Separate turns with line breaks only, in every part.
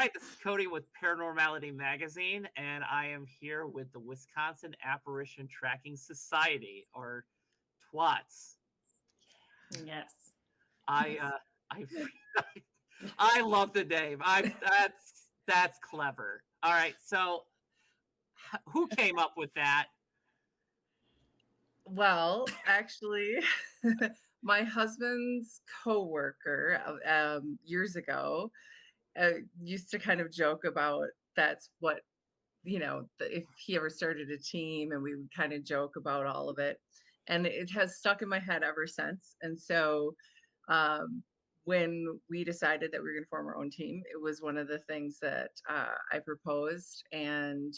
right, this is Cody with Paranormality Magazine, and I am here with the Wisconsin Apparition Tracking Society, or TWATS.
Yes.
I I love the name. That's clever. All right, so who came up with that?
Well, actually, my husband's coworker years ago used to kind of joke about that's what, if he ever started a team, and we would kind of joke about all of it. And it has stuck in my head ever since. And so when we decided that we were going to form our own team, it was one of the things that I proposed. And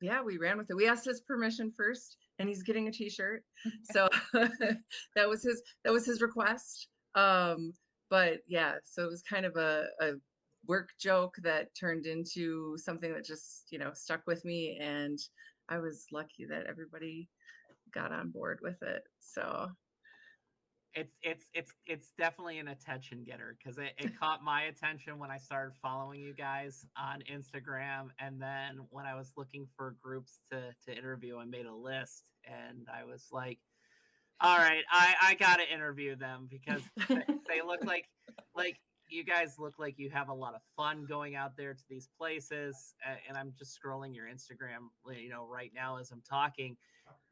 yeah, we ran with it. We asked his permission first, and he's getting a t-shirt. So that was his request. But yeah, so it was kind of a work joke that turned into something that just, stuck with me. And I was lucky that everybody got on board with it. So
it's definitely an attention getter, because it caught my attention when I started following you guys on Instagram, and then when I was looking for groups to interview, I made a list, and I was like, all right, I gotta interview them, because they look like you guys look like you have a lot of fun going out there to these places. And I'm just scrolling your Instagram, right now as I'm talking.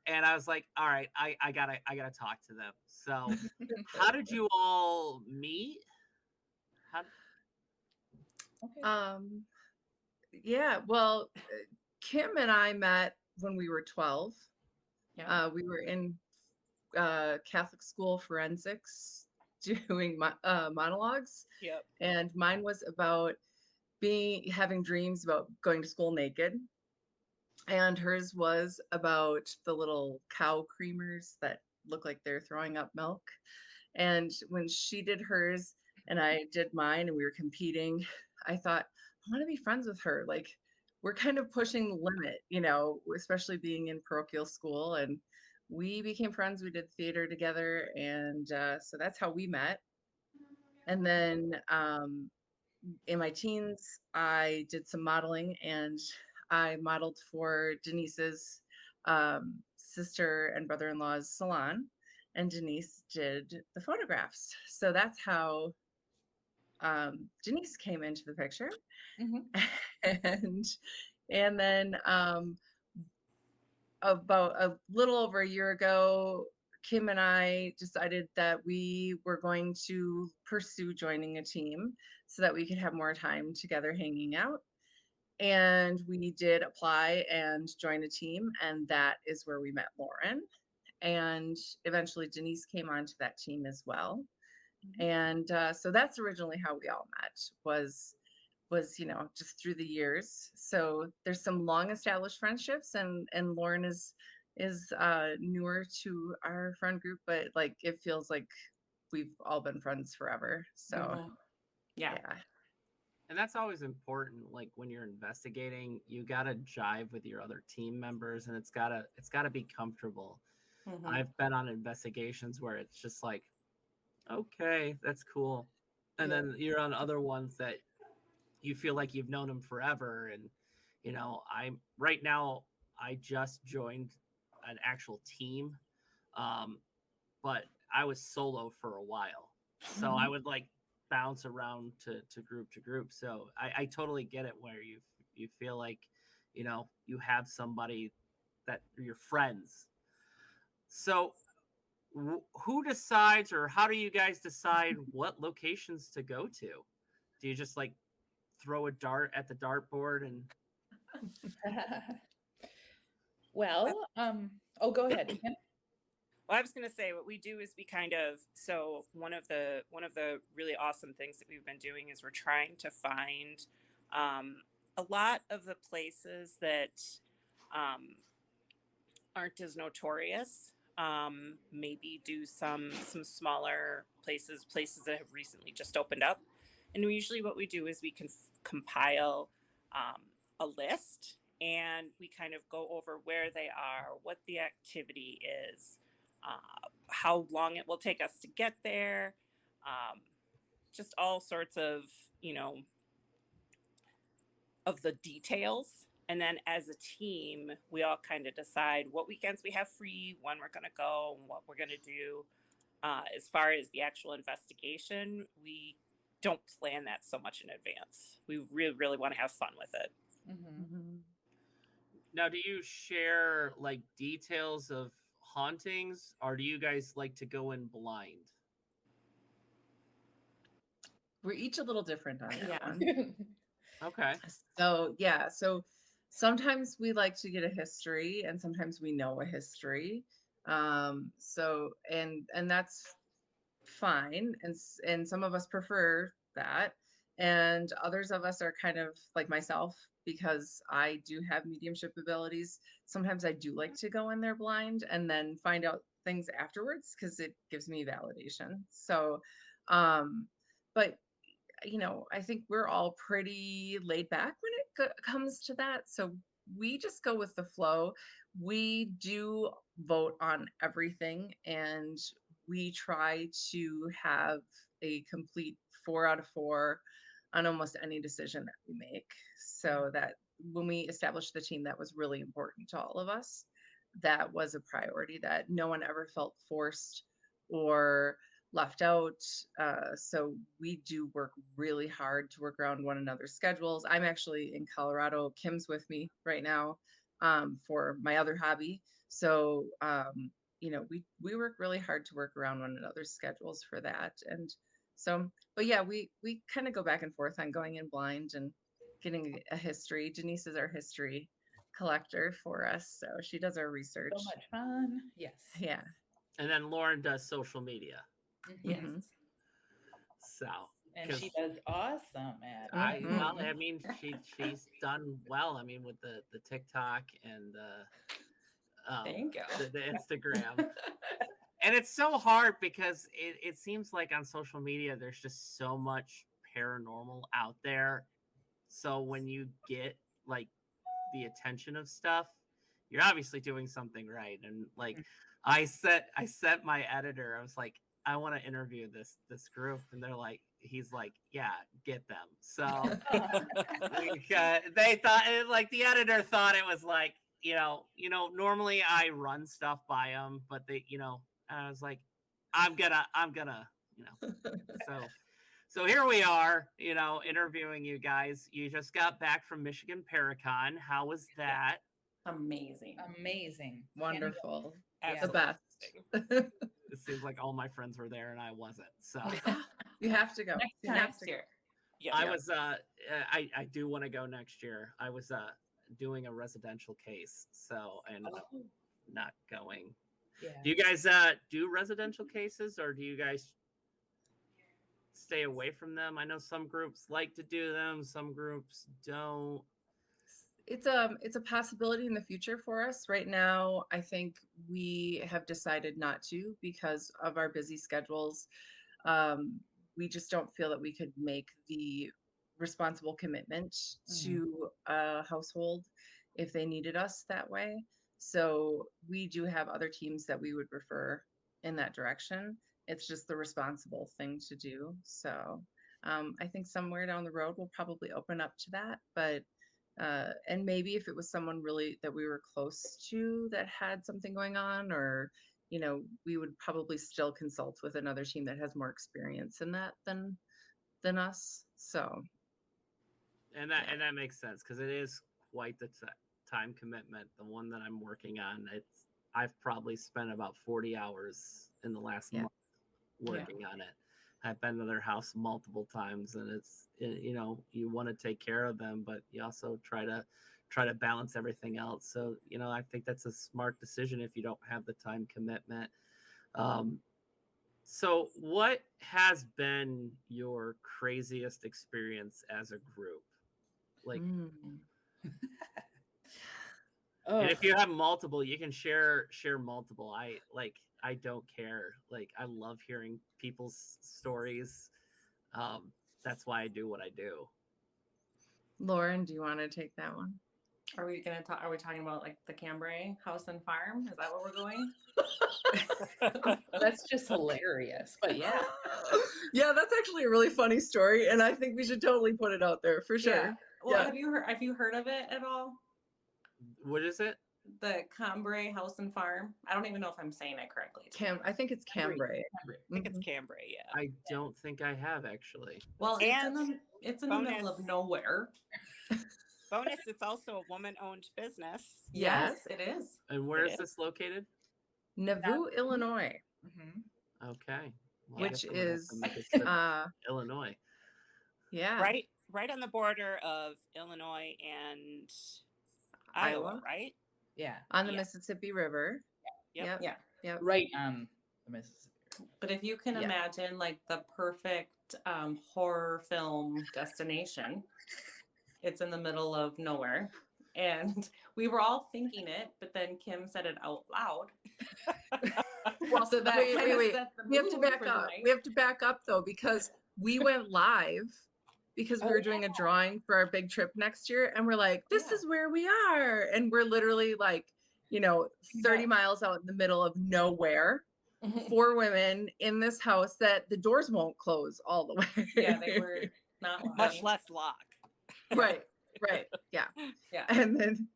And I was like, all right, I gotta talk to them. So how did you all meet?
Yeah, well, Kim and I met when we were 12.
Yeah.
We were in Catholic school forensics doing monologues.
Yep.
And mine was about having dreams about going to school naked. And hers was about the little cow creamers that look like they're throwing up milk. And when she did hers and I did mine and we were competing, I thought, I want to be friends with her. Like, we're kind of pushing the limit, especially being in parochial school. And we became friends. We did theater together. And so that's how we met. And then in my teens, I did some modeling, and I modeled for Denise's sister and brother-in-law's salon, and Denise did the photographs. So that's how Denise came into the picture. Mm-hmm. And then about a little over a year ago, Kim and I decided that we were going to pursue joining a team so that we could have more time together hanging out. And we did apply and join a team, and that is where we met Lauren. And eventually Denise came onto that team as well. And so that's originally how we all met, was just through the years. So there's some long established friendships, and Lauren is newer to our friend group, but like it feels like we've all been friends forever. So
yeah.
And that's always important. Like when you're investigating, you gotta jive with your other team members, and it's gotta be comfortable. Mm-hmm. I've been on investigations where it's just like, okay, that's cool. And then you're on other ones that you feel like you've known them forever. And, I'm right now, I just joined an actual team. But I was solo for a while. So I would like bounce around to group. So I totally get it, where you feel like, you have somebody that are your friends. So who decides, or how do you guys decide what locations to go to? Do you just like throw a dart at the dartboard and
well, go ahead.
Well, I was going to say what we do is so one of the really awesome things that we've been doing is we're trying to find a lot of the places that aren't as notorious. Maybe do some smaller places that have recently just opened up. And usually what we do is we can compile a list, and we kind of go over where they are, what the activity is, how long it will take us to get there, just all sorts of, of the details. And then as a team, we all kind of decide what weekends we have free, when we're going to go, and what we're going to do. As far as the actual investigation, we don't plan that so much in advance. We really, really want to have fun with it.
Mm-hmm.
Now, do you share like details of hauntings, or do you guys like to go in blind?
We're each a little different on that
Yeah.
one.
Okay.
So yeah, so sometimes we like to get a history, and sometimes we know a history. So and that's fine, and some of us prefer that, and others of us are kind of like myself, because I do have mediumship abilities. Sometimes I do like to go in there blind and then find out things afterwards because it gives me validation. So but I think we're all pretty laid back when it comes to that. So we just go with the flow. We do vote on everything, and we try to have a complete 4 out of 4 on almost any decision that we make. So that when we established the team, that was really important to all of us. That was a priority, that no one ever felt forced or left out. So we do work really hard to work around one another's schedules. I'm actually in Colorado. Kim's with me right now for my other hobby. So, we work really hard to work around one another's schedules for that. And so, but yeah, we kind of go back and forth on going in blind and getting a history. Denise is our history collector for us, so she does our research.
So much fun. Yes.
Yeah.
And then Lauren does social media.
Yes.
Mhm.
So,
And
'cause
she does awesome at it.
well, I mean, she's done well. I mean, with the TikTok and
Thank you.
the Instagram. And it's so hard because it seems like on social media there's just so much paranormal out there. So when you get like the attention of stuff, you're obviously doing something right. And like I set my editor, I was like, I want to interview this group, and he's like, yeah, get them. So they thought, like, the editor thought it was like, normally I run stuff by them, but I was like, I'm gonna, so here we are, interviewing you guys. You just got back from Michigan Paracon. How was that?
Amazing.
Amazing.
Wonderful.
Yeah.
The best.
It seems like all my friends were there and I wasn't. So
You have to go. You have
Next
to
year.
Yeah.
I was I do want to go next year. I was doing a residential case, so I ended up not going.
Yeah.
Do you guys do residential cases, or do you guys stay away from them? I know some groups like to do them, some groups don't.
It's a possibility in the future for us. Right now, I think we have decided not to because of our busy schedules. We just don't feel that we could make the responsible commitment to a household if they needed us that way. So we do have other teams that we would refer in that direction. It's just the responsible thing to do. So I think somewhere down the road we'll probably open up to that, but and maybe if it was someone really that we were close to that had something going on, or we would probably still consult with another team that has more experience in that than us. So
And that makes sense, because it is quite the time commitment. The one that I'm working on, I've probably spent about 40 hours in the last month working on it. I've been to their house multiple times, and it's you want to take care of them, but you also try to balance everything else. So I think that's a smart decision if you don't have the time commitment. So what has been your craziest experience as a group? Like, and if you have multiple, you can share multiple. I don't care. Like, I love hearing people's stories. That's why I do what I do.
Lauren, do you want to take that one?
Are we talking about like the Cambrai house and farm? Is that where we're going?
That's just hilarious. But yeah.
Yeah, that's actually a really funny story, and I think we should totally put it out there for sure.
Yeah. Well,
Yeah.
have you heard of it at all?
What is it?
The Cambrai House and Farm. I don't even know if I'm saying it correctly.
I think it's Cambrai.
I think it's Cambrai, yeah.
I don't think I have actually.
Well,
And
it's in the middle of
bonus.
nowhere.
Bonus, it's also a woman-owned business.
Yes, it is.
And where
It
is this located?
Nauvoo, Illinois,
Okay. Well, I
which
guess I'm gonna have
is
to make a trip to
uh
Illinois.
yeah,
Right on the border of Illinois and Iowa, right?
Yeah.
on the
Yeah.
Mississippi River.
Yep.
Yeah.
Yep.
Right on the Mississippi.
But if you can
Yeah.
imagine like the perfect horror film destination, it's in the middle of nowhere. And we were all thinking it, but then Kim said it out loud.
Well,
So that
wait,
kind of
wait.
set the
We have to
mood
back
for the
up.
night.
We have to back up though, because we went live because we
Oh,
were doing a drawing for our big trip next year, and we're like, this
Yeah.
is where we are. And we're literally like, 30 miles out in the middle of nowhere. 4 women in this house that the doors won't close all the way.
Yeah, they were not
Much
lying.
less lock.
Right. Yeah.
Yeah.
And then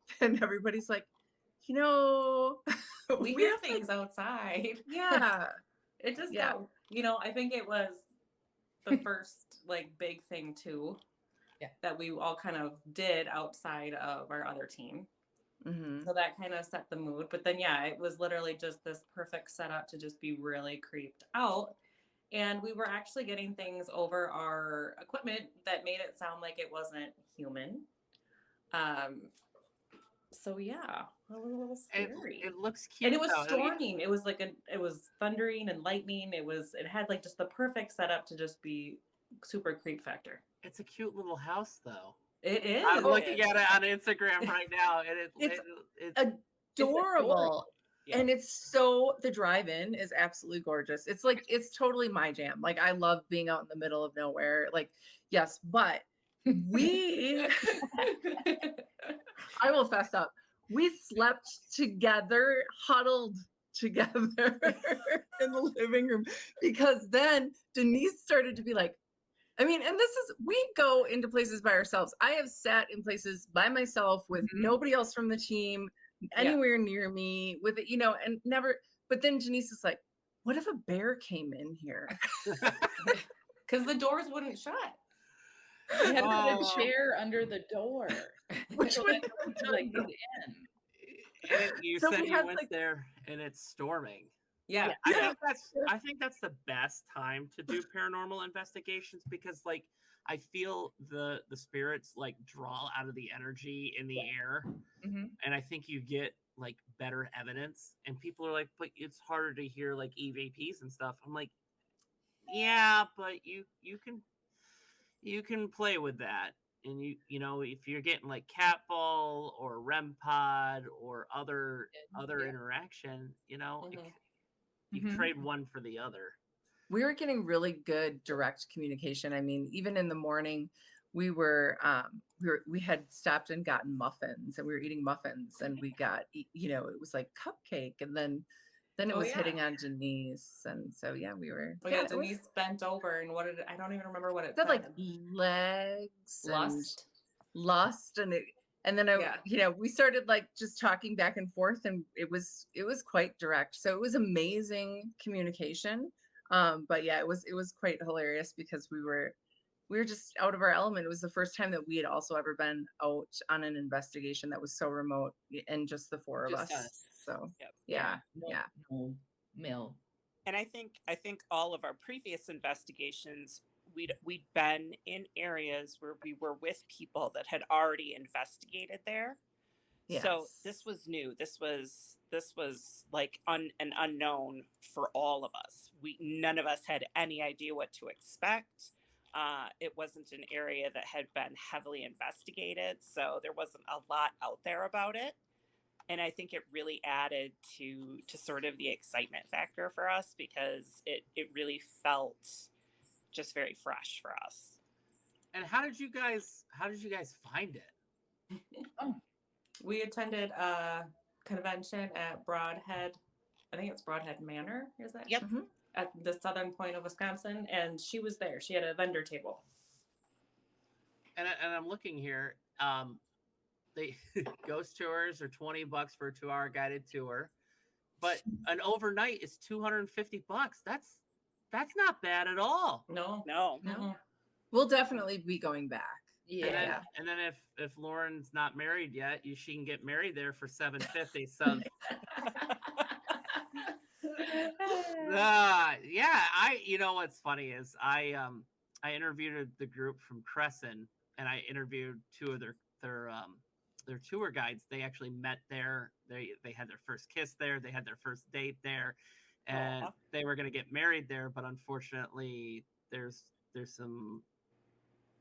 everybody's like,
We
we
hear
have to-
things outside.
yeah.
It just
Yeah.
got, I think it was the first like big thing too.
Yeah.
That we all kind of did outside of our other team.
Mhm.
So that kind of set the mood. But then, yeah, it was literally just this perfect setup to just be really creeped out. And we were actually getting things over our equipment that made it sound like it wasn't human. So yeah, it was a little scary.
It looks cute.
And it was
though.
storming. It was it was thundering and lightning. It had like just the perfect setup to just be super creep factor.
It's a cute little house though.
It is.
I'm looking at it on Instagram right now, and
It's
it's
Adorable.
Yeah.
And the drive-in is absolutely gorgeous. It's totally my jam. Like, I love being out in the middle of nowhere. Like, yes, but I will fess up. We slept together, huddled together in the living room, because then Denise started to be like, we go into places by ourselves. I have sat in places by myself with nobody else from the team anywhere near me with it, and never, but then Denise is like, what if a bear came in here?
Because the doors wouldn't shut.
We had to put
Oh.
a chair under the door.
Which
So
would
that we could, like, get in.
and you
So
said
we
you
had,
went
like-
there, and it's storming.
Yeah.
I think that's the best time to do paranormal investigations, because like I feel the spirits like draw out of the energy in the air, and I think you get like better evidence. And people are like, but it's harder to hear like EVPs and stuff. I'm like, yeah, but you can play with that. And if you're getting like cat ball or REM pod or other interaction, you trade one for the other.
We were getting really good direct communication. I mean, even in the morning, we had stopped and gotten muffins, and we were eating muffins, and we got, it was like cupcake, and then it was hitting on Denise, and so we were.
Oh, yeah, Denise bent over, and I don't even remember what it
said.
said.
Like legs,
Lust,
and then we started like just talking back and forth, and it was quite direct. So it was amazing communication. But yeah, it was quite hilarious, because we were just out of our element. It was the first time that we had also ever been out on an investigation that was so remote, and just the 4 of
Just
us.
us.
So
Yep.
No mill.
And I think all of our previous investigations, we'd been in areas where we were with people that had already investigated there. So this was new. This was like an unknown for all of us. None of us had any idea what to expect. It wasn't an area that had been heavily investigated, so there wasn't a lot out there about it. And I think it really added to sort of the excitement factor for us, because it really felt just very fresh for us.
And how did you guys find it?
we attended a convention at Broadhead. I think it's Broadhead Manor. Is that?
Yep.
At the southern point of Wisconsin, and she was there. She had a vendor table.
and I'm looking here. They ghost tours are $20 for a 2-hour guided tour, but an overnight is $250. That's not bad at all.
No.
No.
Mm-mm.
We'll definitely be going back.
Yeah.
And then if Lauren's not married yet, she can get married there for $750. So yeah, you know what's funny is I interviewed the group from Crescent, and I interviewed two of their tour guides. They actually met there. They had their first kiss there. They had their first date there, and
Aw.
they were going to get married there. But unfortunately, there's some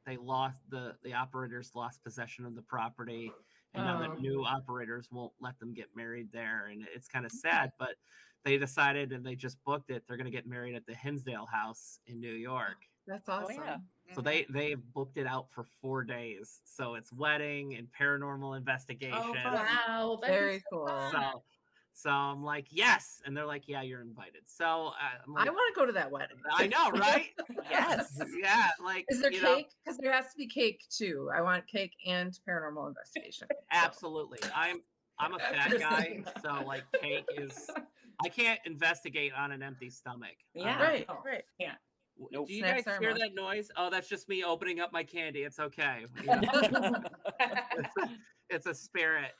they lost the operators lost possession of the property, and now the
Oh.
new operators won't let them get married there, and it's kind of sad. But they decided, and they just booked it. They're going to get married at the Hinsdale House in New York.
That's
Oh
awesome.
yeah.
So they've booked it out for 4 days. So it's wedding and paranormal investigation.
Oh, fun.
Wow. That'd be
Very cool.
fun.
So I'm like, yes, and they're like, yeah, you're invited. So I'm like,
I want to go to that wedding.
I know, right?
Yes.
Yeah, like
Is there
you know,
cake? Because there has to be cake too. I want cake and paranormal investigation. So,
absolutely. I'm a fat guy, so like cake is. I can't investigate on an empty stomach.
Yeah.
Right,
Oh,
right.
Yeah.
Nope.
Do you
Snacks
guys
are
hear
must.
that noise? Oh, that's just me opening up my candy. It's okay. You know, it's a spirit.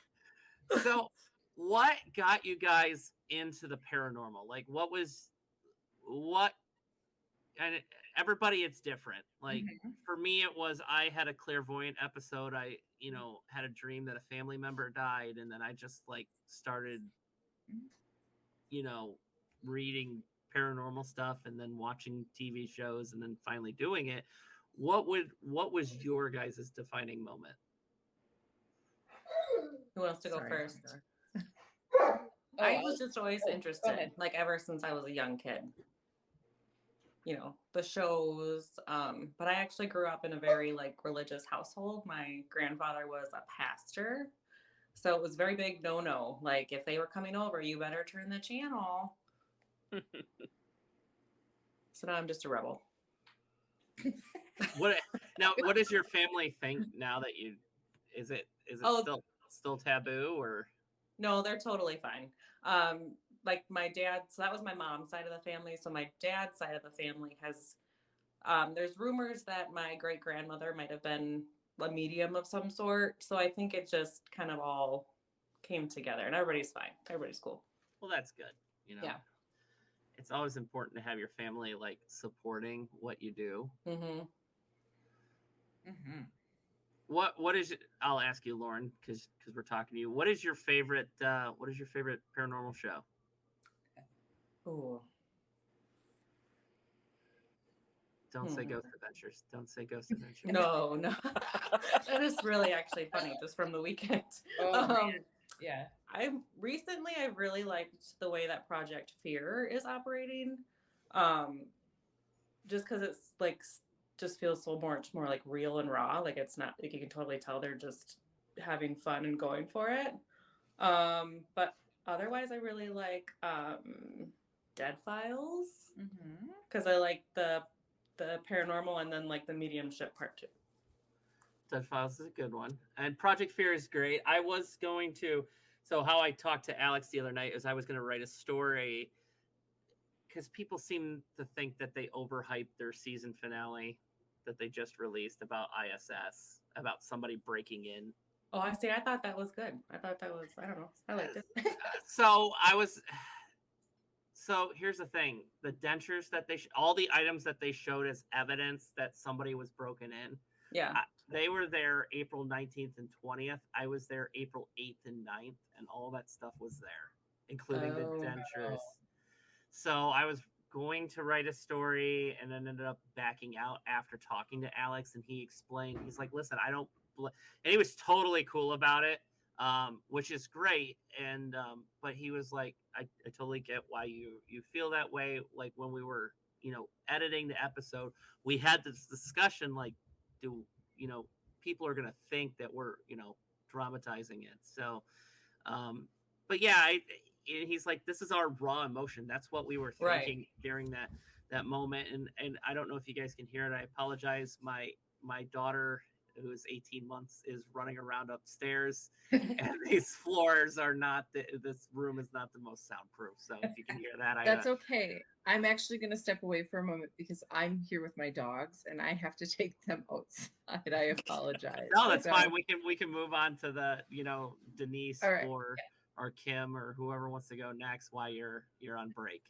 So, what got you guys into the paranormal? Like, what? And everybody, it's different. Like
Mhm.
for me, it was I had a clairvoyant episode. I, had a dream that a family member died, and then I just like started, reading paranormal stuff, and then watching TV shows, and then finally doing it. What was your guys' defining moment?
Who wants to go
Sorry.
first?
Oh,
I was just always
go
interested,
ahead.
like ever since I was a young kid. The shows. But I actually grew up in a very like religious household. My grandfather was a pastor. So it was very big no. Like if they were coming over, you better turn the channel. So now I'm just a rebel.
What does your family think now that you? Is it
Oh.
still taboo or?
No, they're totally fine. Like my dad, so that was my mom's side of the family. So my dad's side of the family has, there's rumors that my great grandmother might have been a medium of some sort. So I think it just kind of all came together, and everybody's fine. Everybody's cool.
Well, that's good.
Yeah.
It's always important to have your family like supporting what you do.
Mm-hmm.
Mhm.
What is it? I'll ask you, Lauren, because we're talking to you. What is your favorite paranormal show?
Ooh.
Don't say Ghost Adventures. Don't say Ghost Adventures.
No. That is really actually funny, just from the weekend.
Oh, man. Yeah.
I really liked the way that Project Fear is operating. Just because it's like just feels so much more like real and raw. Like it's not like you can totally tell they're just having fun and going for it. But otherwise I really like Dead Files
Mhm.
because I like the paranormal and then like the mediumship part too.
Dead Files is a good one, and Project Fear is great. I was going to, so how I talked to Alex the other night is I was going to write a story because people seem to think that they overhyped their season finale that they just released about ISS, about somebody breaking in.
Oh, I see. I thought that was good. I thought that was, I don't know. I liked it.
So here's the thing: the dentures that all the items that they showed as evidence that somebody was broken in.
Yeah.
They were there April 19th and 20th. I was there April 8th and 9th, and all that stuff was there, including the dentures. So I was going to write a story and then ended up backing out after talking to Alex, and he explained, he's like, listen, I don't, and he was totally cool about it, which is great. And, but he was like, I totally get why you feel that way. Like when we were, editing the episode, we had this discussion, like, people are going to think that we're, dramatizing it. So, but yeah, he's like, this is our raw emotion. That's what we were thinking during that moment. And I don't know if you guys can hear it. I apologize. My daughter who's 18 months is running around upstairs, and these floors are not. This room is not the most soundproof. So if you can hear that,
That's okay. I'm actually going to step away for a moment because I'm here with my dogs and I have to take them outside. I apologize.
No, that's
So,
fine. We can move on to the Denise
all right.
or Kim or whoever wants to go next while you're on break.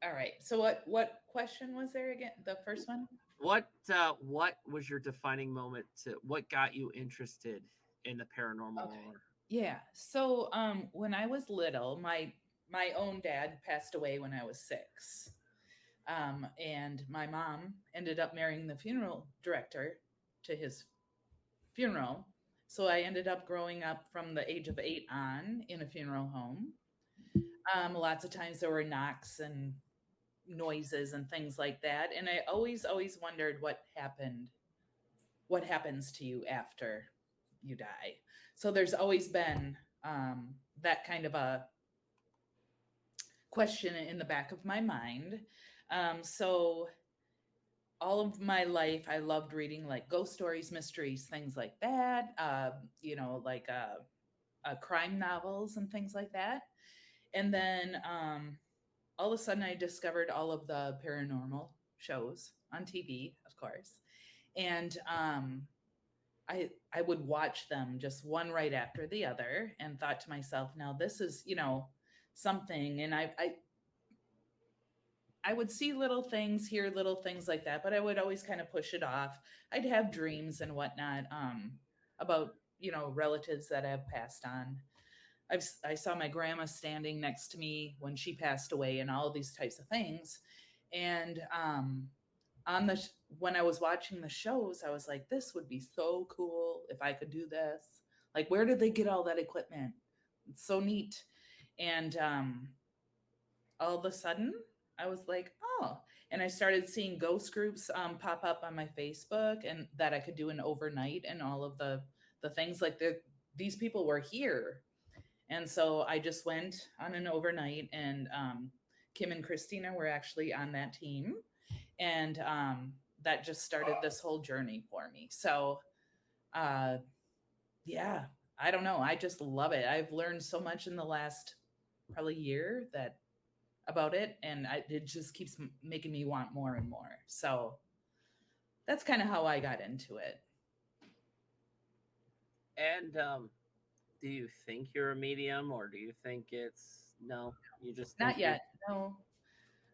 All right. So what question was there again? The first one?
What was your defining moment what got you interested in the paranormal?
Okay. Yeah. So when I was little, my own dad passed away when I was 6. And my mom ended up marrying the funeral director to his funeral. So I ended up growing up from the age of 8 on in a funeral home. Lots of times there were knocks and noises and things like that. And I always wondered what happens to you after you die. So there's always been that kind of a question in the back of my mind. So all of my life, I loved reading like ghost stories, mysteries, things like that. Like crime novels and things like that. And then all of a sudden I discovered all of the paranormal shows on TV, of course. And I would watch them just one right after the other and thought to myself, now this is, something. And I would see little things, hear little things like that, but I would always kind of push it off. I'd have dreams and whatnot about, relatives that have passed on. I saw my grandma standing next to me when she passed away and all these types of things. And when I was watching the shows, I was like, this would be so cool if I could do this. Like, where did they get all that equipment? It's so neat. And all of a sudden I was like, oh, and I started seeing ghost groups pop up on my Facebook and that I could do an overnight and all of the things like these people were here. And so I just went on an overnight, and Kim and Christina were actually on that team. And that just started this whole journey for me. So, yeah, I don't know. I just love it. I've learned so much in the last probably year about it. And it just keeps making me want more and more. So that's kind of how I got into it.
And do you think you're a medium, or do you think no, you just
not yet? No.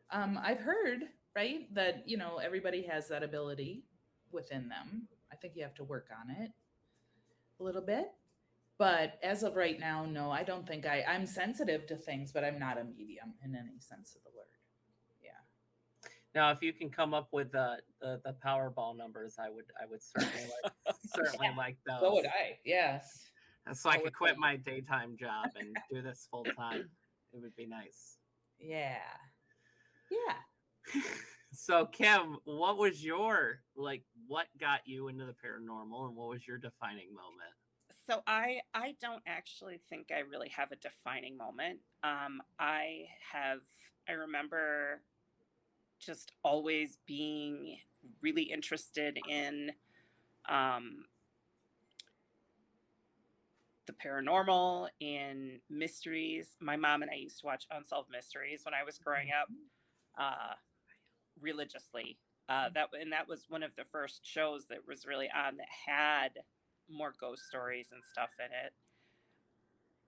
I've heard, right, that everybody has that ability within them. I think you have to work on it a little bit, but as of right now, no, I don't think I'm sensitive to things, but I'm not a medium in any sense of the word. Yeah.
Now, if you can come up with the Powerball numbers, I would certainly like those.
So would I. Yes.
So I could quit my daytime job and do this full time. It would be nice.
Yeah. Yeah.
So Kim, what was what got you into the paranormal, and what was your defining moment?
So I don't actually think I really have a defining moment. I remember just always being really interested in the paranormal, in mysteries. My mom and I used to watch Unsolved Mysteries when I was growing up religiously. That was one of the first shows that was really on that had more ghost stories and stuff in it.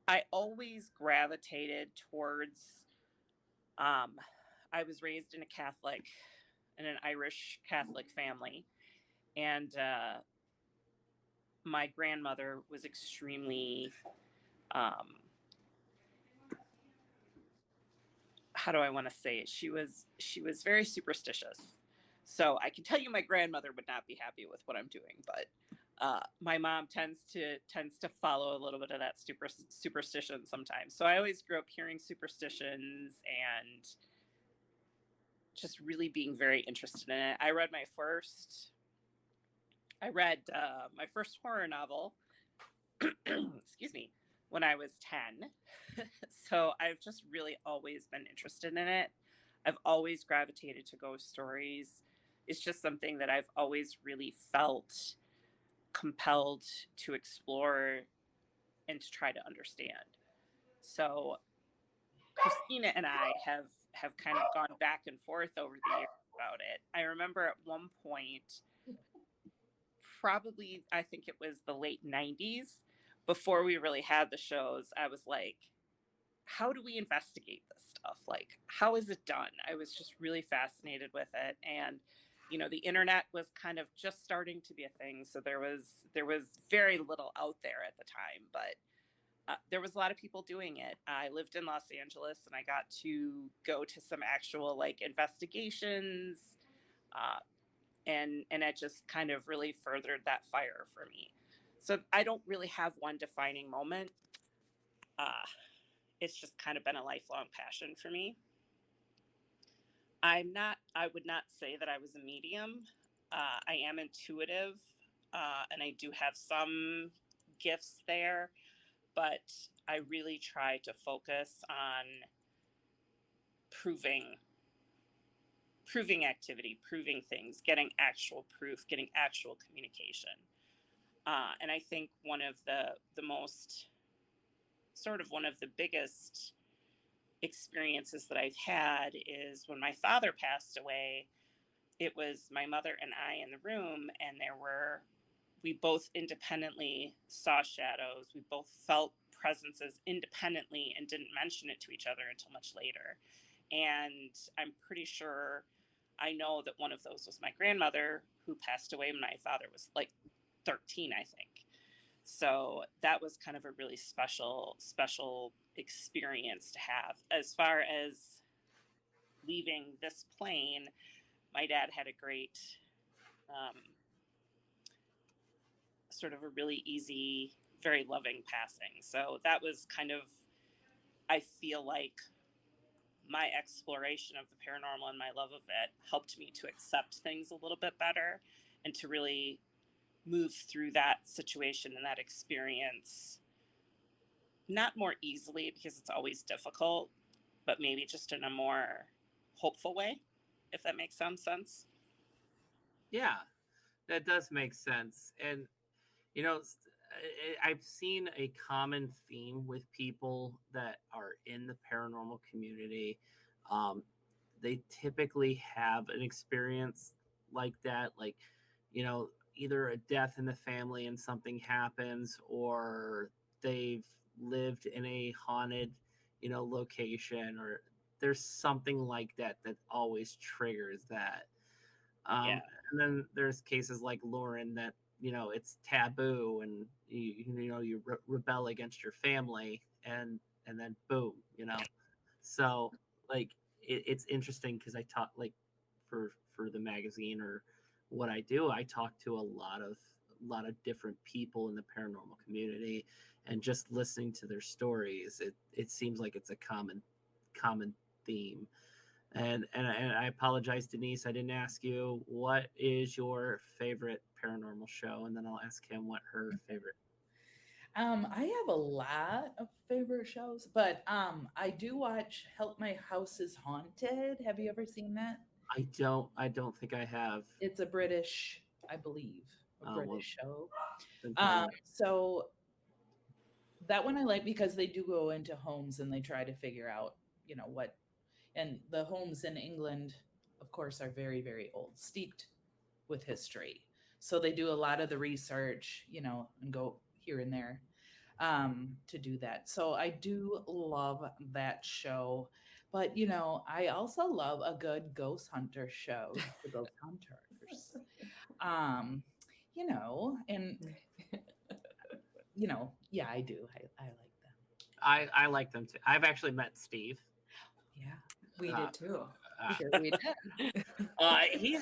I always gravitated towards I was raised in an Irish Catholic family, and my grandmother was extremely how do I want to say it? She was very superstitious. So I can tell you my grandmother would not be happy with what I'm doing, but my mom tends to follow a little bit of that superstition sometimes. So I always grew up hearing superstitions and just really being very interested in it. I read my first horror novel, excuse me, when I was 10. So I've just really always been interested in it. I've always gravitated to ghost stories, is just something that I've always really felt compelled to explore and to try to understand. So Christina and I have kind of gone back and forth over the years about it. I remember at one point, probably I think it was the late 90s, before we really had the shows, I was like, how do we investigate this stuff? Like, how is it done? I was just really fascinated with it. And the internet was kind of just starting to be a thing, so there was very little out there at the time, but there was a lot of people doing it. I lived in Los Angeles, and I got to go to some actual like investigations, uh, and it just kind of really furthered that fire for me. So I don't really have one defining moment. Uh, it's just kind of been a lifelong passion for me. I would not say that I was a medium. I am intuitive, and I do have some gifts there, but I really try to focus on proving activity, proving things, getting actual proof, getting actual communication. And I think one of the most one of the biggest experiences that I've had is when my father passed away. It was my mother and I in the room, and we both independently saw shadows. We both felt presences independently and didn't mention it to each other until much later. And I'm pretty sure I know that one of those was my grandmother, who passed away when my father was like 13, I think. So that was kind of a really special experience to have. As far as leaving this plane, my dad had a great, sort of a really easy, very loving passing. So that was kind of, I feel like, my exploration of the paranormal and my love of it helped me to accept things a little bit better and to really move through that situation and that experience, not more easily, because it's always difficult, but maybe just in a more hopeful way, if that makes some sense.
Yeah, that does make sense. And I've seen a common theme with people that are in the paranormal community. They typically have an experience like that, like, either a death in the family and something happens, or they've lived in a haunted, location, or there's something like that that always triggers that.
Yeah.
And then there's cases like Lauren that, it's taboo, and you rebel against your family, and then boom. So like it's interesting because I talk, like, for the magazine or what I do, I talk to a lot of different people in the paranormal community, and just listening to their stories, it seems like it's a common theme. And I apologize, Denise, I didn't ask you, what is your favorite paranormal show, and then I'll ask Kim what her favorite.
I have a lot of favorite shows, but I do watch Help My House is Haunted. Have you ever seen that?
I don't think I have.
It's a British, I believe, a
Well,
British show.
then tell me.
So that one I like because they do go into homes and they try to figure out, what, and the homes in England, of course, are very, very old, steeped with history. So they do a lot of the research, and go here and there to do that. So I do love that show. But, I also love a good ghost hunter show, the Ghost Hunters. And yeah, I do. I like them.
I like them too. I've actually met Steve.
Yeah.
We did too.
Sure we did.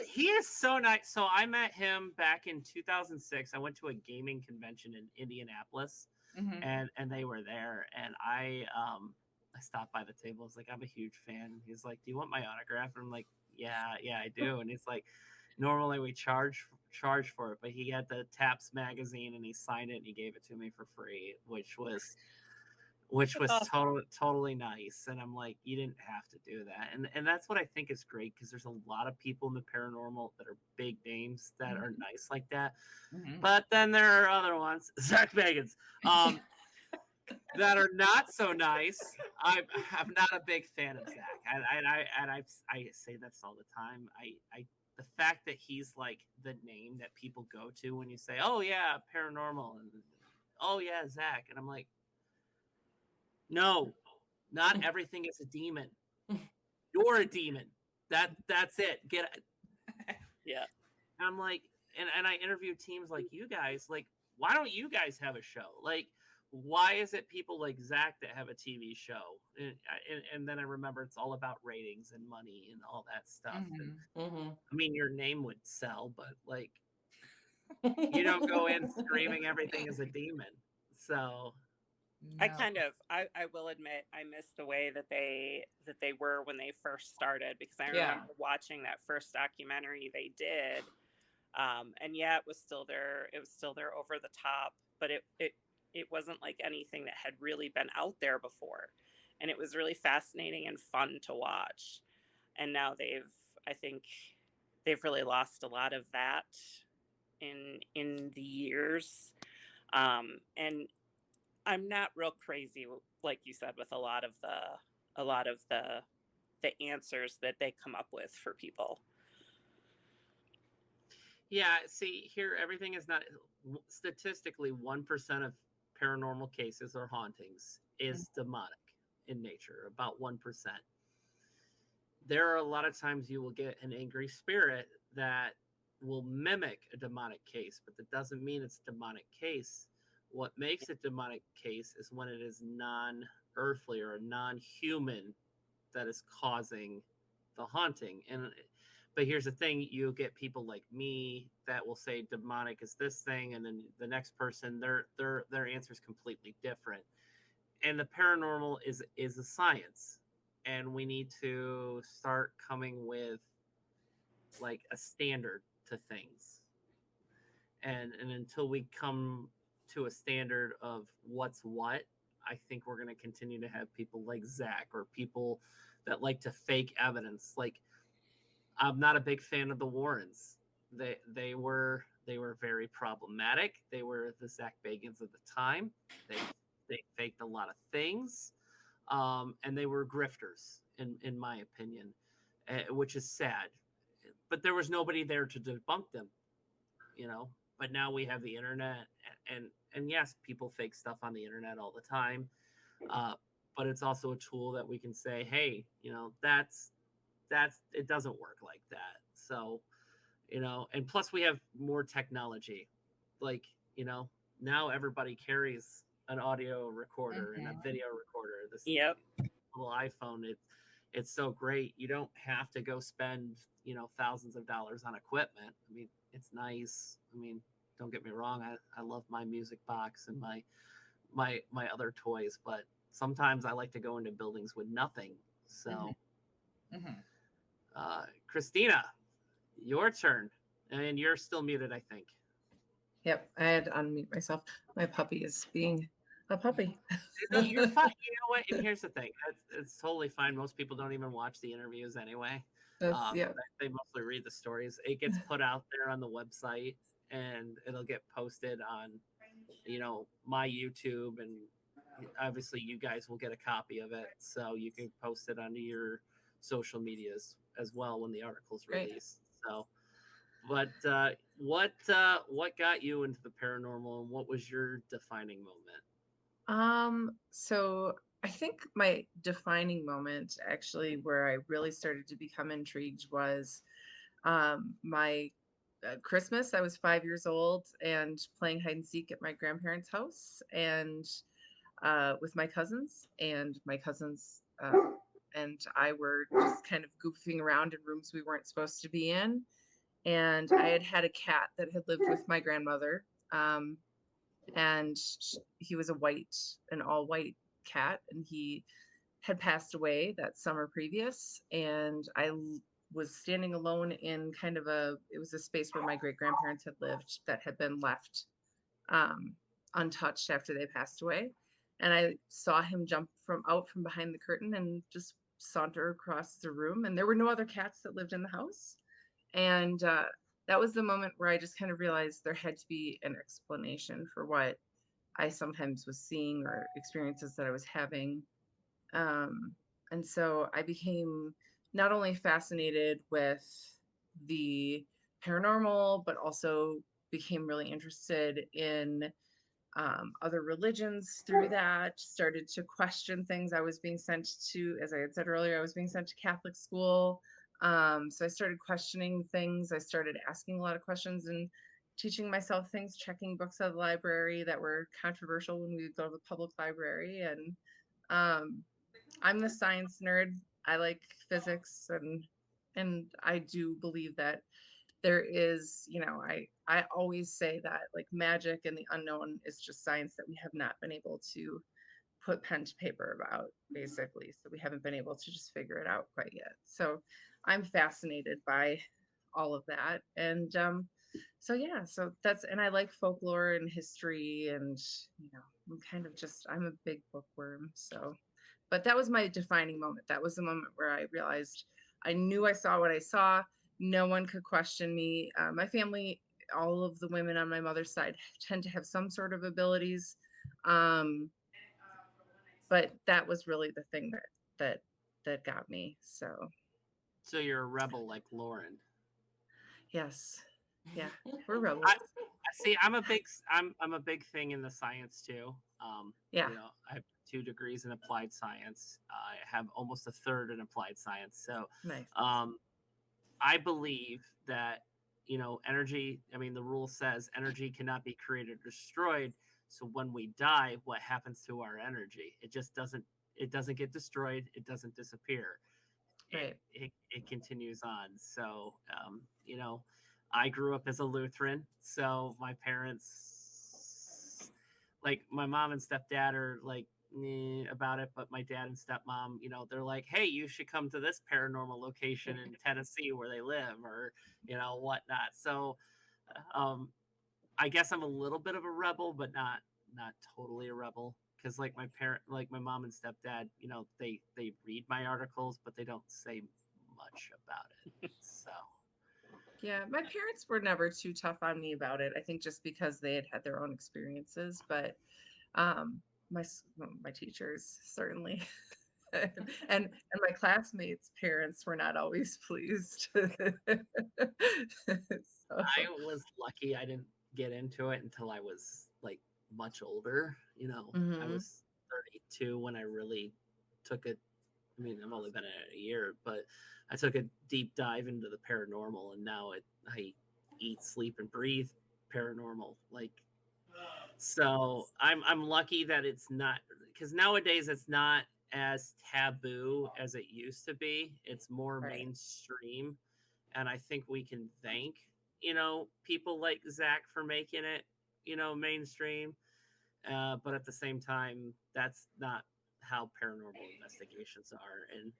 He is so nice. So I met him back in 2006. I went to a gaming convention in Indianapolis,
Mhm.
and they were there, and I stopped by the table. I was like, I'm a huge fan. He's like, do you want my autograph? And I'm like, yeah, I do. And he's like, normally we charge for it, but he had the Taps magazine, and he signed it, and he gave it to me for free, which was which was
That's
totally nice. And I'm like, you didn't have to do that. And that's what I think is great, because there's a lot of people in the paranormal that are big names that are nice like that. But then there are other ones, Zach Bagans, that are not so nice. I'm not a big fan of Zach, and I say this all the time. I the fact that he's like the name that people go to when you say, "Oh yeah, paranormal," and "Oh yeah, Zach," and I'm like, no, not everything is a demon. You're a demon. That's it. Get it.
Yeah.
And I'm like, and I interview teams like you guys. Like, why don't you guys have a show? Like, why is it people like Zach that have a TV show? And then I remember it's all about ratings and money and all that stuff. And, I mean, your name would sell, but like, you don't go in screaming everything is a demon. So
I will admit I missed the way that they were when they first started, because I remember watching that first documentary they did. And yeah, it was still there over the top, but it wasn't like anything that had really been out there before. And it was really fascinating and fun to watch. And now I think they've really lost a lot of that in the years. And I'm not real crazy, like you said, with a lot of the answers that they come up with for people.
Yeah, see, here everything is not statistically 1% of paranormal cases or hauntings is demonic in nature, about 1%. There are a lot of times you will get an angry spirit that will mimic a demonic case, but that doesn't mean it's a demonic case. What makes it demonic case is when it is non-earthly or non-human that is causing the haunting. But here's the thing, you get people like me that will say demonic is this thing, and then the next person, their answer is completely different. And the paranormal is a science, and we need to start coming with like a standard to things. And until we come to a standard of what's what, I think we're going to continue to have people like Zach or people that like to fake evidence. Like, I'm not a big fan of the Warrens. They were very problematic. They were the Zach Bagans of the time. They faked a lot of things, and they were grifters, in my opinion, which is sad. But there was nobody there to debunk them, you know. But now we have the internet, and yes, people fake stuff on the internet all the time. But it's also a tool that we can say, hey, you know, that's it doesn't work like that. So, you know, and plus we have more technology. Like, you know, now everybody carries an audio recorder and a video recorder. This little iPhone, it's so great. You don't have to go spend, you know, thousands of dollars on equipment. I mean, it's nice. I mean, don't get me wrong. I love my music box and my other toys, but sometimes I like to go into buildings with nothing. So, Christina, your turn, and you're still muted, I think.
Yep, I had to unmute myself. My puppy is being a puppy.
You're fine. You know what? And here's the thing: it's totally fine. Most people don't even watch the interviews anyway. They mostly read the stories. It gets put out there on the website, and it'll get posted on, you know, my YouTube, and obviously you guys will get a copy of it, so you can post it onto your social medias as well when the article's released. So, but what got you into the paranormal, and what was your defining moment?
So I think my defining moment, actually, where I really started to become intrigued was my Christmas. I was 5 years old and playing hide and seek at my grandparents' house, and with my cousins, and my cousins and I were just kind of goofing around in rooms we weren't supposed to be in. And I had a cat that had lived with my grandmother. And he was an all white cat, and he had passed away that summer previous. And I was standing alone in kind of it was a space where my great grandparents had lived that had been left untouched after they passed away. and I saw him jump out from behind the curtain and just saunter across the room. And there were no other cats that lived in the house. And that was the moment where I just kind of realized there had to be an explanation for what I sometimes was seeing or experiences that I was having. And so I became not only fascinated with the paranormal, but also became really interested in other religions through that, started to question things. I was being sent to, as I had said earlier, I was being sent to Catholic school. So I started questioning things. I started asking a lot of questions and teaching myself things, checking books out of the library that were controversial when we would go to the public library. And I'm the science nerd. I like physics, and I do believe that there is, I always say that like magic and the unknown is just science that we have not been able to put pen to paper about, basically. So we haven't been able to just figure it out quite yet. So I'm fascinated by all of that. And so yeah, so that's, and I like folklore and history, and I'm a big bookworm. So, but that was my defining moment. That was the moment where I realized I knew I saw what I saw. No one could question me. My family, all of the women on my mother's side tend to have some sort of abilities. But that was really the thing that got me.
So you're a rebel like Lauren.
Yes. Yeah, we're rebels.
I see. I'm a big thing in the science too.
Yeah.
I have 2 degrees in applied science. I have almost a third in applied science. So,
Nice.
I believe that energy. I mean, the rule says energy cannot be created or destroyed. So when we die, what happens to our energy? It just doesn't. It doesn't get destroyed. It doesn't disappear.
Right.
It continues on. So, I grew up as a Lutheran, so my parents, like my mom and stepdad, are like about it, but my dad and stepmom, they're like, hey, you should come to this paranormal location in Tennessee where they live, or whatnot. So, I guess I'm a little bit of a rebel, but not totally a rebel. Because like my mom and stepdad, they read my articles, but they don't say much about it. So.
Yeah, my parents were never too tough on me about it. I think just because they had their own experiences, but my teachers certainly, and my classmates' parents were not always pleased. So,
I was lucky I didn't get into it until I was like much older. I was 32 when I really took it. I mean, I've only been in it a year, but I took a deep dive into the paranormal, and now I eat, sleep, and breathe paranormal. Like, so I'm lucky that it's not, because nowadays it's not as taboo as it used to be. It's more
right.
mainstream, and I think we can thank people like Zach for making it mainstream. But at the same time, that's not how paranormal investigations are. And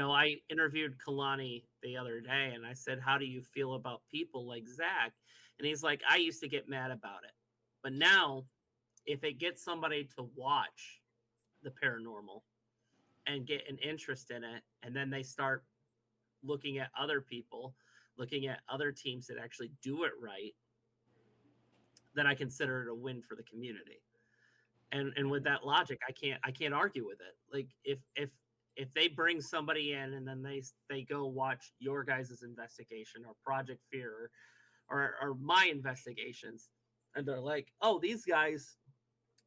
I interviewed Kalani the other day, and I said, how do you feel about people like Zach? And he's like, I used to get mad about it, but now if it gets somebody to watch the paranormal and get an interest in it, and then they start looking at other people, looking at other teams that actually do it right, then I consider it a win for the community. And with that logic, I can't argue with it. Like if they bring somebody in and then they go watch your guys' investigation or Project Fear or my investigations, and they're like, oh, these guys,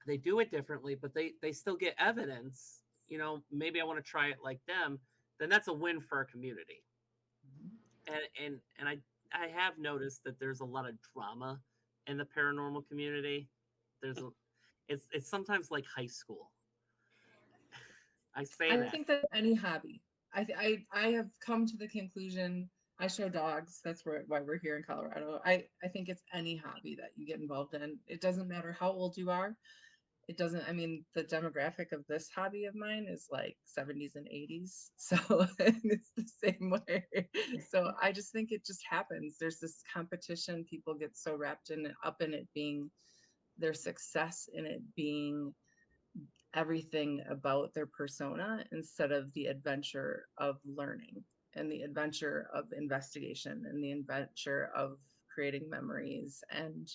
they do it differently, but they still get evidence, maybe I want to try it like them, then that's a win for our community. And I have noticed that there's a lot of drama in the paranormal community. It's sometimes like high school. I
think that any hobby. I have come to the conclusion. I show dogs. That's why we're here in Colorado. I think it's any hobby that you get involved in. It doesn't matter how old you are. It doesn't. I mean, the demographic of this hobby of mine is like 70s and 80s. So it's the same way. So I just think it just happens. There's this competition. People get so wrapped up in it being their success, in it being everything about their persona instead of the adventure of learning and the adventure of investigation and the adventure of creating memories and,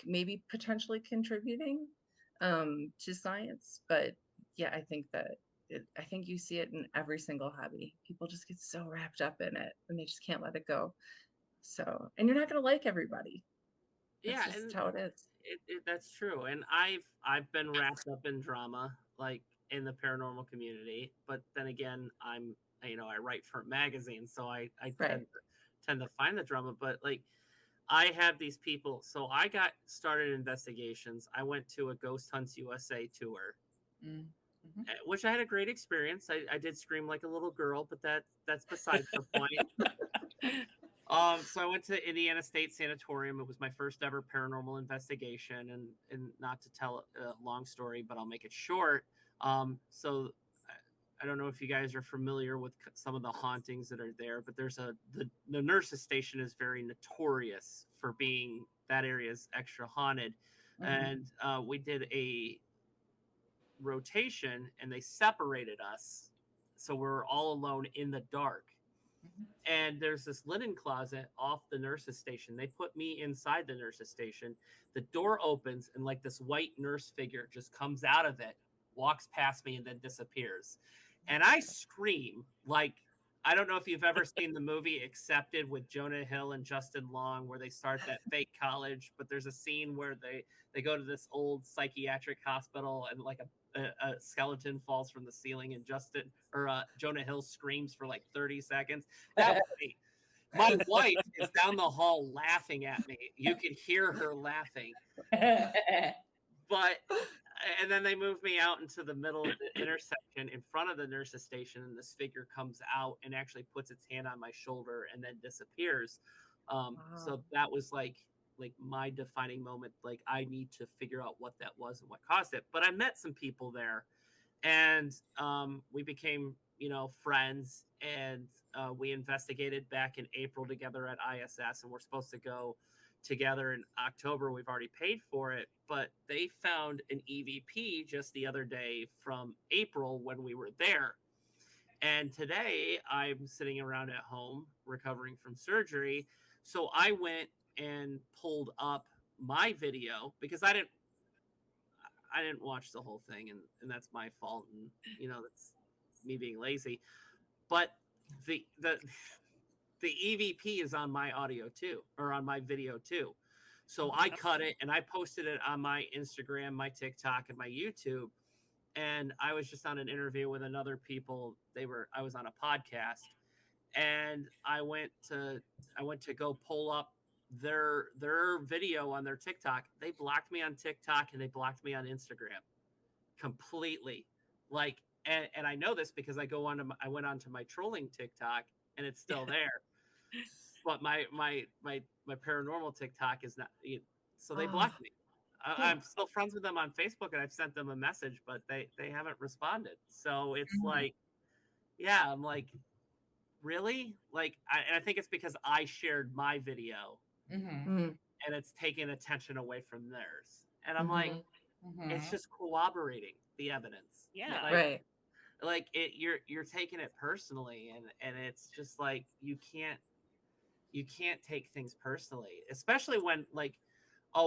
maybe potentially contributing to science. But yeah, I think that I think you see it in every single hobby. People just get so wrapped up in it and they just can't let it go. So, and you're not going to like everybody. That's
Yeah,
just
and
how it is.
that's true. And I've been wrapped up in drama, like in the paranormal community. But then again, I write for a magazine, so I
Right.
tend to find the drama. But like I have these people. So I got started in investigations. I went to a Ghost Hunts USA tour,
Mm-hmm.
which I had a great experience. I did scream like a little girl, but that's besides the point. So I went to Indiana State Sanatorium. It was my first ever paranormal investigation, and not to tell a long story, but I'll make it short. So I don't know if you guys are familiar with some of the hauntings that are there, but there's the nurses station is very notorious for being that area is extra haunted,
Mm-hmm.
and we did a rotation, and they separated us, so we're all alone in the dark. And there's this linen closet off the nurses station. They put me inside the nurses station. The door opens and like this white nurse figure just comes out of it, walks past me, and then disappears. And I scream like, I don't know if you've ever seen the movie Accepted with Jonah Hill and Justin Long, where they start that fake college, but there's a scene where they go to this old psychiatric hospital, and like a skeleton falls from the ceiling, and Jonah Hill screams for like 30 seconds. That was me. My wife is down the hall laughing at me. You could hear her laughing. But and then they moved me out into the middle of the intersection in front of the nurses station, and this figure comes out and actually puts its hand on my shoulder and then disappears. So that was like my defining moment. Like, I need to figure out what that was and what caused it. But I met some people there, and we became friends, and we investigated back in April together at ISS, and we're supposed to go together in October. We've already paid for it, but they found an EVP just the other day from April when we were there. And today I'm sitting around at home recovering from surgery. So I went and pulled up my video because I didn't watch the whole thing, and that's my fault, and that's me being lazy. But the EVP is on my audio too, or on my video too. So I cut it and I posted it on my Instagram, my TikTok, and my YouTube. And I was just on an interview with another people. I was on a podcast, and I went to go pull up their video on their TikTok. They blocked me on TikTok and they blocked me on Instagram completely. Like, and I know this because I went onto my trolling TikTok, and it's still there. But my paranormal TikTok is not. So they blocked me. I'm still friends with them on Facebook, and I've sent them a message, but they haven't responded. So it's like, yeah, I'm like, really? Like, I think it's because I shared my video, and it's taking attention away from theirs. And I'm like, it's just corroborating the evidence.
Yeah.
Right.
Like you're taking it personally, and it's just like you can't take things personally, especially when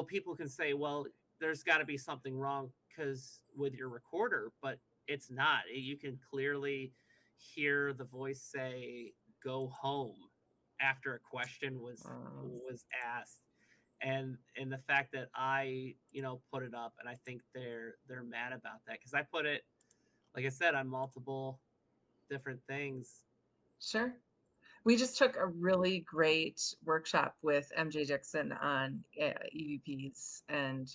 people can say, well, there's got to be something wrong because with your recorder, but it's not. You can clearly hear the voice say, go home, after a question was asked. And the fact that I put it up, and I think they're mad about that because I put it, like I said, on multiple different things.
Sure. We just took a really great workshop with MJ Dixon on EVPs, and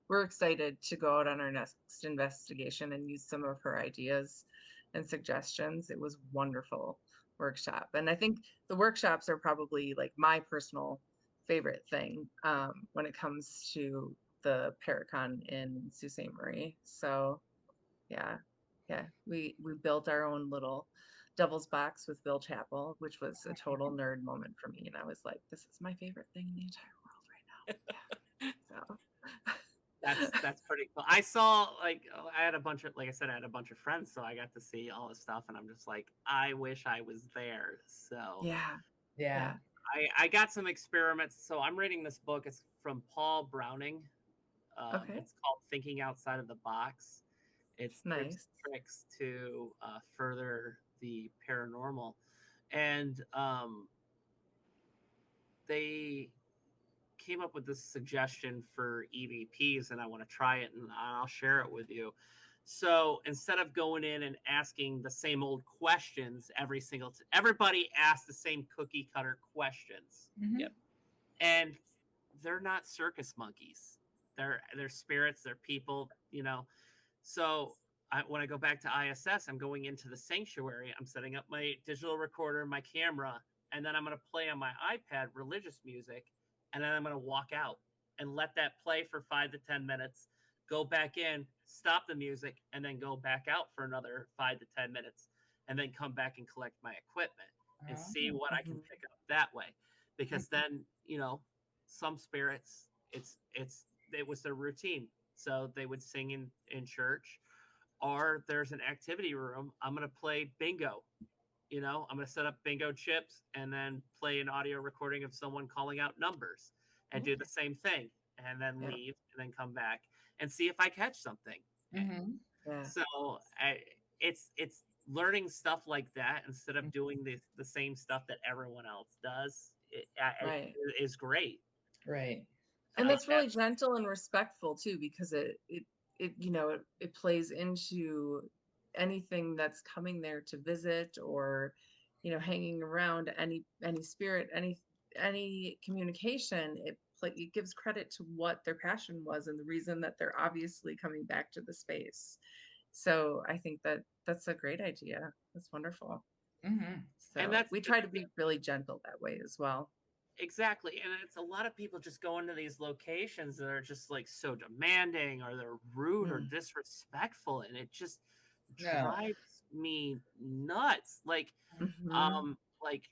we're excited to go out on our next investigation and use some of her ideas and suggestions. It was wonderful workshop, and I think the workshops are probably like my personal favorite thing when it comes to the Paracon in Sault Ste. Marie. So yeah, we built our own little devil's box with Bill Chappell, which was a total nerd moment for me, and I was like, this is my favorite thing in the entire world right now. Yeah. So
That's pretty cool. I saw like I had a bunch of like I said I had a bunch of friends, so I got to see all this stuff, and I'm just like I wish I was there. So
Yeah.
Yeah.
I got some experiments. So I'm reading this book. It's from Paul Browning.
Okay.
It's called Thinking Outside of the Box. It's tips
Nice.
and tricks to further the paranormal, and they came up with this suggestion for EVPs, and I want to try it, and I'll share it with you. So instead of going in and asking the same old questions every single time, everybody asks the same cookie cutter questions.
Mhm.
Yep.
And they're not circus monkeys. They're spirits, they're people, you know. So when I go back to ISS, I'm going into the sanctuary. I'm setting up my digital recorder, my camera, and then I'm going to play on my iPad religious music, and then I'm going to walk out and let that play for 5 to 10 minutes. Go back in, stop the music, and then go back out for another 5 to 10 minutes, and then come back and collect my equipment and see what I can pick up that way. Because then, you know, some spirits, it was their routine. So they would sing in church, or there's an activity room. I'm going to play bingo. You know, I'm going to set up bingo chips and then play an audio recording of someone calling out numbers and do the same thing, and then
Yeah.
leave and then come back and see if I catch something.
Mhm.
Yeah.
So it's learning stuff like that instead of doing the same stuff that everyone else does.
Right.
It is great.
Right.
And
So
that's really gentle and respectful too, because it you know it plays into anything that's coming there to visit, or you know, hanging around any spirit, any communication. It gives credit to what their passion was and the reason that they're obviously coming back to the space. So I think that that's a great idea. That's wonderful.
Mhm.
and
So we try to be really gentle that way as well.
exactly, and it's a lot of people just go into these locations that are just like so demanding, or they're rude or
Mm.
disrespectful, and it just
No.
drives me nuts.
Mhm.
Like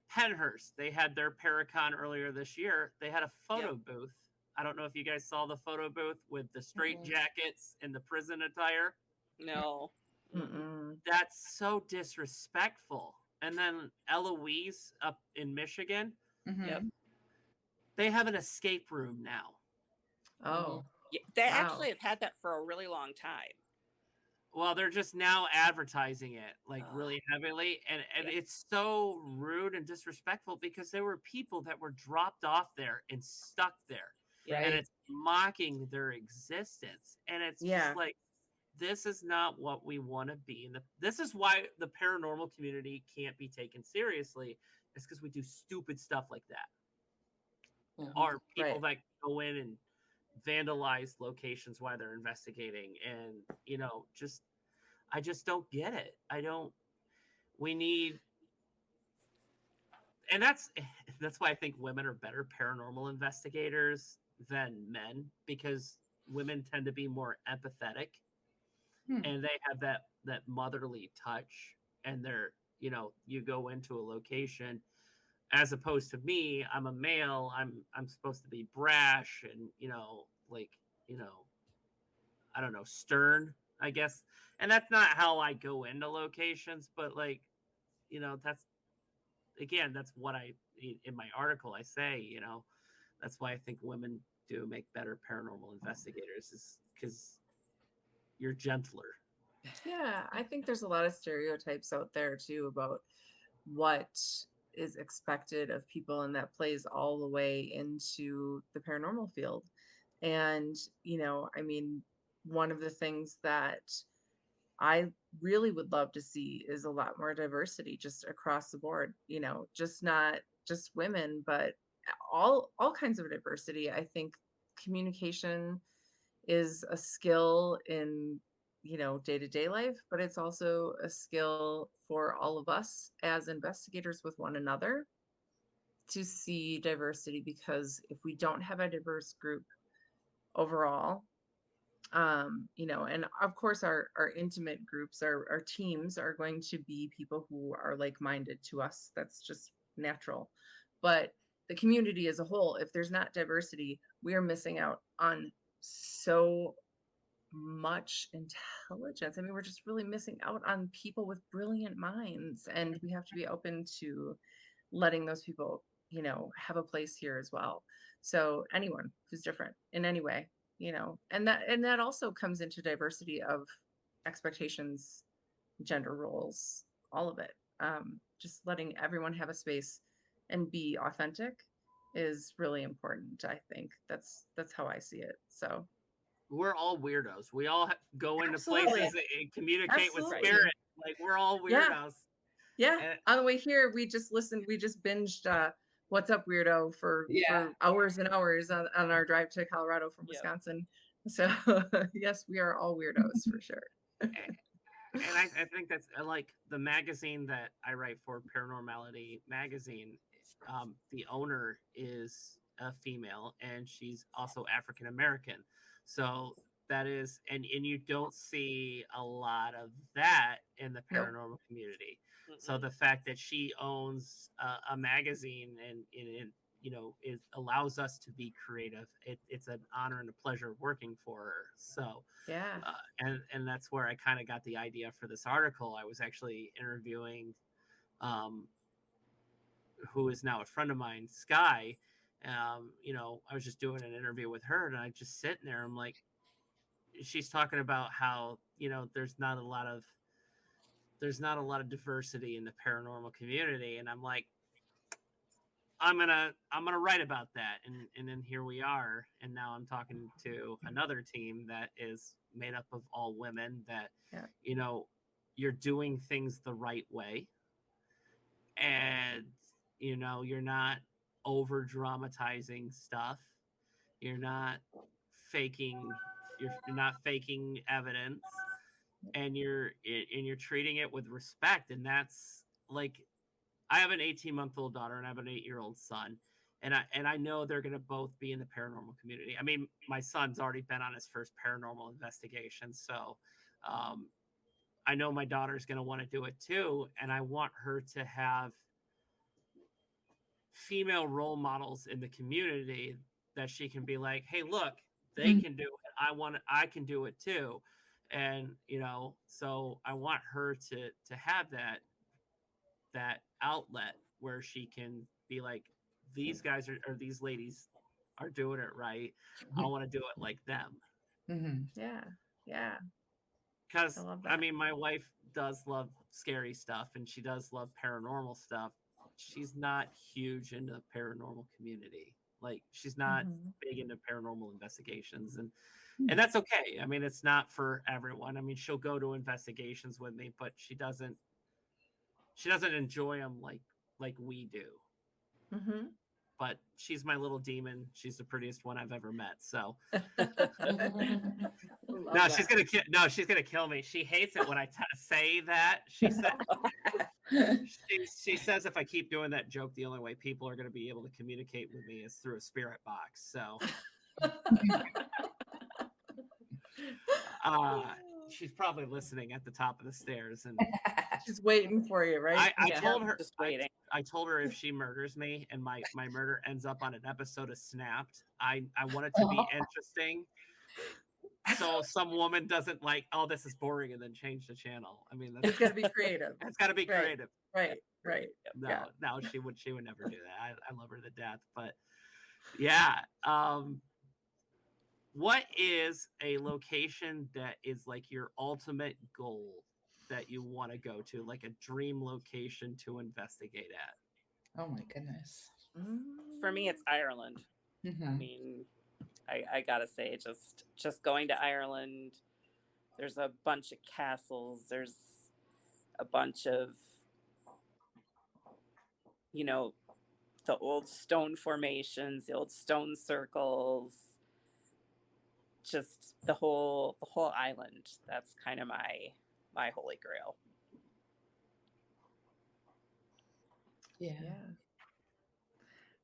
Penhurst, they had their Paracon earlier this year. They had a photo booth. I don't know if you guys saw the photo booth with the straight
Mm-mm.
jackets and the prison attire.
No.
Mm-mm.
That's so disrespectful. And then Eloise up in Michigan,
Yep.
Mhm.
they have an escape room now.
Oh,
Yeah, they
wow.
actually have had that for a really long time.
Well, they're just now advertising it like really heavily, and
Yeah.
it's so rude and disrespectful because there were people that were dropped off there and stuck there, and
Right.
it's mocking their existence, and it's
Yeah.
just like this is not what we want to be. And this is why the paranormal community can't be taken seriously. It's because we do stupid stuff like that, or people
Right.
that go in and vandalize locations while they're investigating, and you know, I just don't get it. I don't. We need, and that's why I think women are better paranormal investigators than men, because women tend to be more empathetic,
Hmm.
and they have that motherly touch, and they're, you know, you go into a location, as opposed to me. I'm a male. I'm supposed to be brash and, you know, like, you know, I don't know, stern, I guess. And that's not how I go into locations, but like, you know, that's again, that's what in my article I say, you know, that's why I think women do make better paranormal investigators, is because you're gentler.
Yeah, I think there's a lot of stereotypes out there too about what is expected of people, and that plays all the way into the paranormal field. And, you know, I mean, one of the things that I really would love to see is a lot more diversity just across the board, you know, just not just women, but all kinds of diversity. I think communication is a skill in, you know, day-to-day life, but it's also a skill for all of us as investigators with one another to see diversity, because if we don't have a diverse group overall, you know, and of course our intimate groups, our teams are going to be people who are like-minded to us. That's just natural. But the community as a whole, if there's not diversity, we are missing out on so much intelligence. I mean, we're just really missing out on people with brilliant minds, and we have to be open to letting those people, have a place here as well. So anyone who's different in any way, and that also comes into diversity of expectations, gender roles, all of it. Just letting everyone have a space and be authentic is really important. I think that's how I see it. So
We're all weirdos. We all go into
absolutely,
places and communicate with
absolutely,
spirit. Like we're all
yeah,
weirdos.
yeah.
And
On the way here, we just binged What's Up Weirdo
Yeah.
for hours and hours on our drive to Colorado from
Yep.
Wisconsin. So yes, we are all weirdos for sure.
and I think that's like the magazine that I write for, Paranormality Magazine. The owner is a female, and she's also African American. So that is, and you don't see a lot of that in the
Nope.
paranormal community. So the fact that she owns a magazine and it allows us to be creative. It's an honor and a pleasure working for her. So
Yeah.
and that's where I kind of got the idea for this article. I was actually interviewing who is now a friend of mine, Sky. I was just doing an interview with her, and I just sitting there. I'm like, she's talking about how there's not a lot of diversity in the paranormal community, and I'm like, I'm gonna write about that, and then here we are, and now I'm talking to another team that is made up of all women that
Yeah.
you're doing things the right way, and you're not over dramatizing stuff, you're not faking you're not faking evidence, and you're treating it with respect. And that's like, I have an 18-month-old daughter and I have an 8-year-old son, and I know they're going to both be in the paranormal community. I mean, my son's already been on his first paranormal investigation, so I know my daughter's going to want to do it too, and I want her to have female role models in the community that she can be like, hey, look, they can do it, I can do it too. And so I want her to have that outlet where she can be like, these guys or these ladies are doing it right, I want to do it like them.
Yeah. Yeah.
Because
I love
I
that.
mean, my wife does love scary stuff and she does love paranormal stuff. She's not huge into the paranormal community. Like, she's not big into paranormal investigations, and that's okay. I mean, it's not for everyone. I mean, she'll go to investigations with me, but she doesn't enjoy them like we do.
Mm-hmm.
But she's my little demon. She's the prettiest one I've ever met. So no, she's gonna kill me. She hates it when I say that. She said she says if I keep doing that joke, the only way people are gonna be able to communicate with me is through a spirit box. So she's probably listening at the top of the stairs, and
She's waiting for you, right?
I told her,
just waiting.
I told her if she murders me and my murder ends up on an episode of Snapped, I want it to be interesting. So some woman doesn't like, oh, this is boring, and then change the channel. I mean,
It's got to be creative.
it's got to be
Right.
creative.
Right.
No,
Yeah.
no, she would never do that. I love her to death, but yeah. What is a location that is like your ultimate goal that you want to go to, like a dream location to investigate at?
Oh my goodness.
For me, it's Ireland. I mean, I gotta say, just going to Ireland, there's a bunch of castles, there's a bunch of the old stone formations, the old stone circles, just the whole island. That's kind of my holy grail.
Yeah.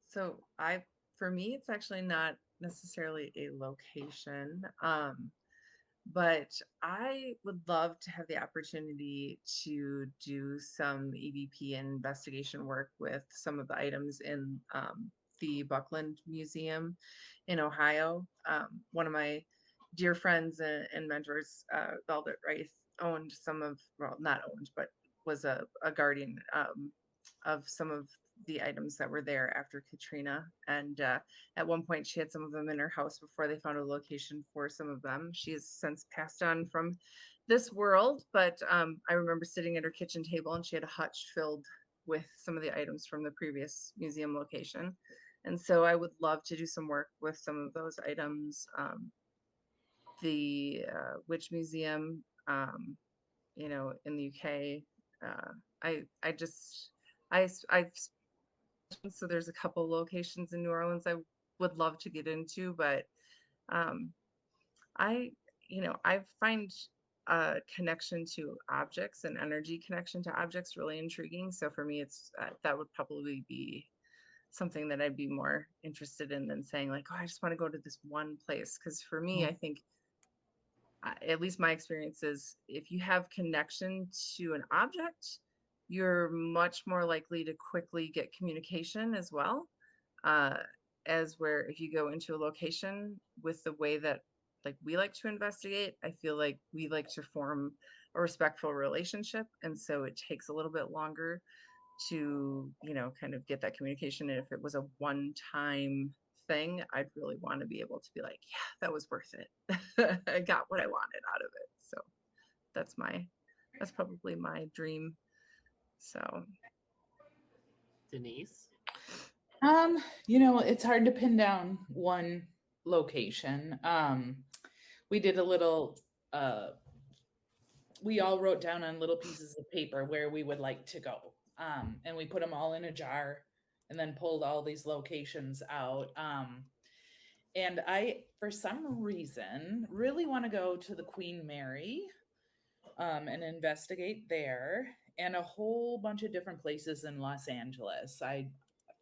So for me, it's actually not necessarily a location. But I would love to have the opportunity to do some EVP investigation work with some of the items in the Buckland Museum in Ohio. One of my dear friends and mentors, Velvet Rice, owned some of, well, not owned, but was a guardian of some of the items that were there after Katrina. And at one point, she had some of them in her house before they found a location for some of them. She has since passed on from this world, but I remember sitting at her kitchen table and she had a hutch filled with some of the items from the previous museum location. And so I would love to do some work with some of those items. The Witch Museum, in the UK. I just, I've, so there's a couple locations in New Orleans I would love to get into, but I, I find a connection to objects and energy connection to objects really intriguing. So for me, it's that would probably be something that I'd be more interested in than saying like, oh, I just want to go to this one place. Because for me, I think at least my experience is if you have connection to an object, you're much more likely to quickly get communication as well. As where if you go into a location with the way that like we like to investigate, I feel like we like to form a respectful relationship. And so it takes a little bit longer to, kind of get that communication. And if it was a one-time thing, I'd really want to be able to be like, yeah, that was worth it. I got what I wanted out of it. So that's probably my dream. So
Denise?
It's hard to pin down one location. We did a little we all wrote down on little pieces of paper where we would like to go. And we put them all in a jar and then pulled all these locations out. And I, for some reason, really want to go to the Queen Mary and investigate there, and a whole bunch of different places in Los Angeles. I,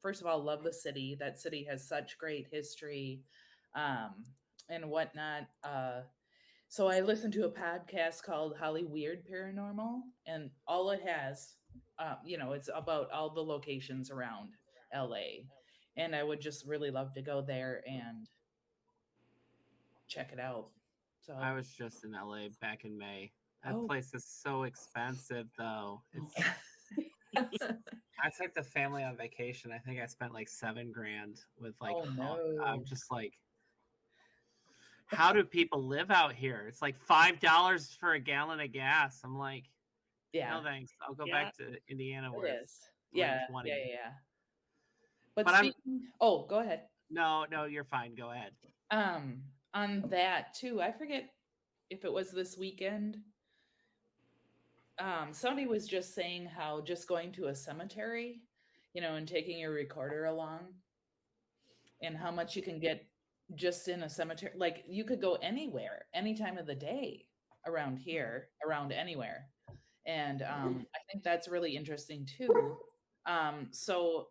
first of all, love the city. That city has such great history and whatnot. So I listened to a podcast called Holly Weird Paranormal, and all it has, it's about all the locations around LA. And I would just really love to go there and check it out. So
I was just in LA back in May. That place is so expensive, though. I took the family on vacation. I think I spent like $7,000 with like.
Oh, no.
I'm just like, how do people live out here? It's like $5 for a gallon of gas. I'm like,
yeah,
no thanks. I'll go back to Indiana where it's
yeah. But go ahead.
No, you're fine. Go ahead.
On that too, I forget if it was this weekend. Somebody was just saying how just going to a cemetery, and taking your recorder along, and how much you can get just in a cemetery. Like you could go anywhere, any time of the day around here, around anywhere. And I think that's really interesting too. So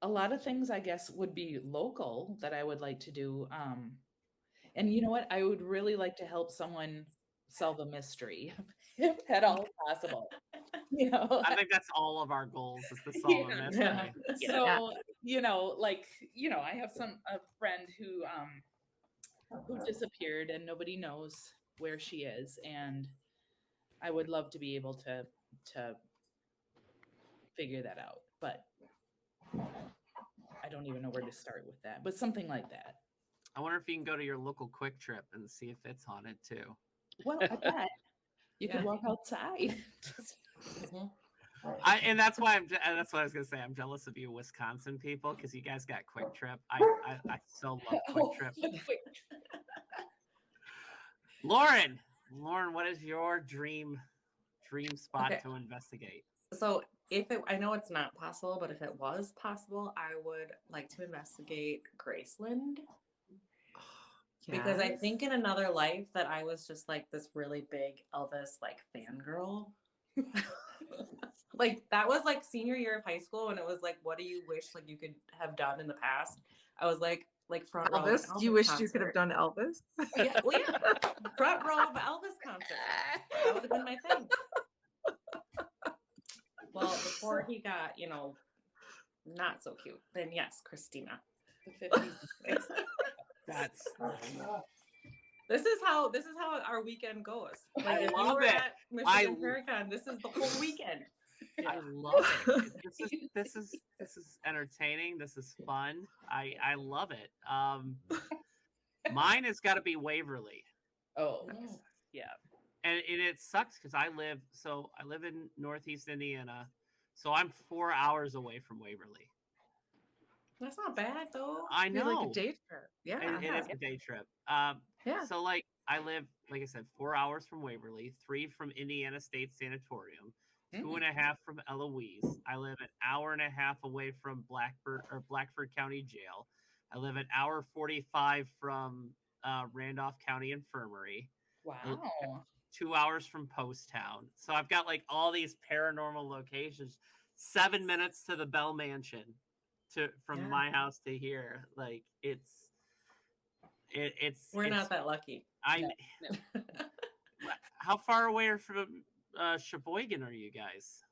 a lot of things, I guess, would be local that I would like to do. And you know what? I would really like to help someone solve a mystery, if at all possible.
I think that's all of our goals is to solve a mystery.
Yeah. So, I have a friend who disappeared and nobody knows where she is, and I would love to be able to figure that out, but I don't even know where to start with that, but something like that.
I wonder if you can go to your local Quick Trip and see if it's haunted too.
Well, I bet you could walk outside.
And that's why that's what I was gonna say. I'm jealous of you Wisconsin people because you guys got Quick Trip. I so love Quick Trip. Lauren, what is your dream spot to investigate?
So I know it's not possible, but if it was possible, I would like to investigate Graceland. Because I think in another life that I was just like this really big Elvis like fangirl. Like that was like senior year of high school, and it was like, what do you wish like you could have done in the past? I was like front row.
Elvis? You wish you could have done Elvis?
Yeah, front row of Elvis concert. That would have been my thing. Well, before he got, not so cute, then yes, Christina.
The 50s.
That's
This is how our weekend goes. Like,
I
if you
love
were
it.
at Michigan Paracon, this is the whole weekend.
I love it. This is entertaining. This is fun. I love it. Mine has got to be Waverly.
Oh,
Yeah.
And it sucks because I live in Northeast Indiana, so I'm 4 hours away from Waverly.
That's not bad though.
I
Be like a
know
day trip. Yeah.
it is a day trip.
Yeah.
So like I live, like I said, 4 hours from Waverly, 3 from Indiana State Sanatorium, 2.5 from Eloise. I live an hour and a half away from Blackford County Jail. I live an hour 45 from Randolph County Infirmary.
wow.
2 hours from Post Town. So I've got like all these paranormal locations. 7 minutes to the Bell Mansion, from my house to here. Like
We're not that lucky.
How far away from Sheboygan are you guys?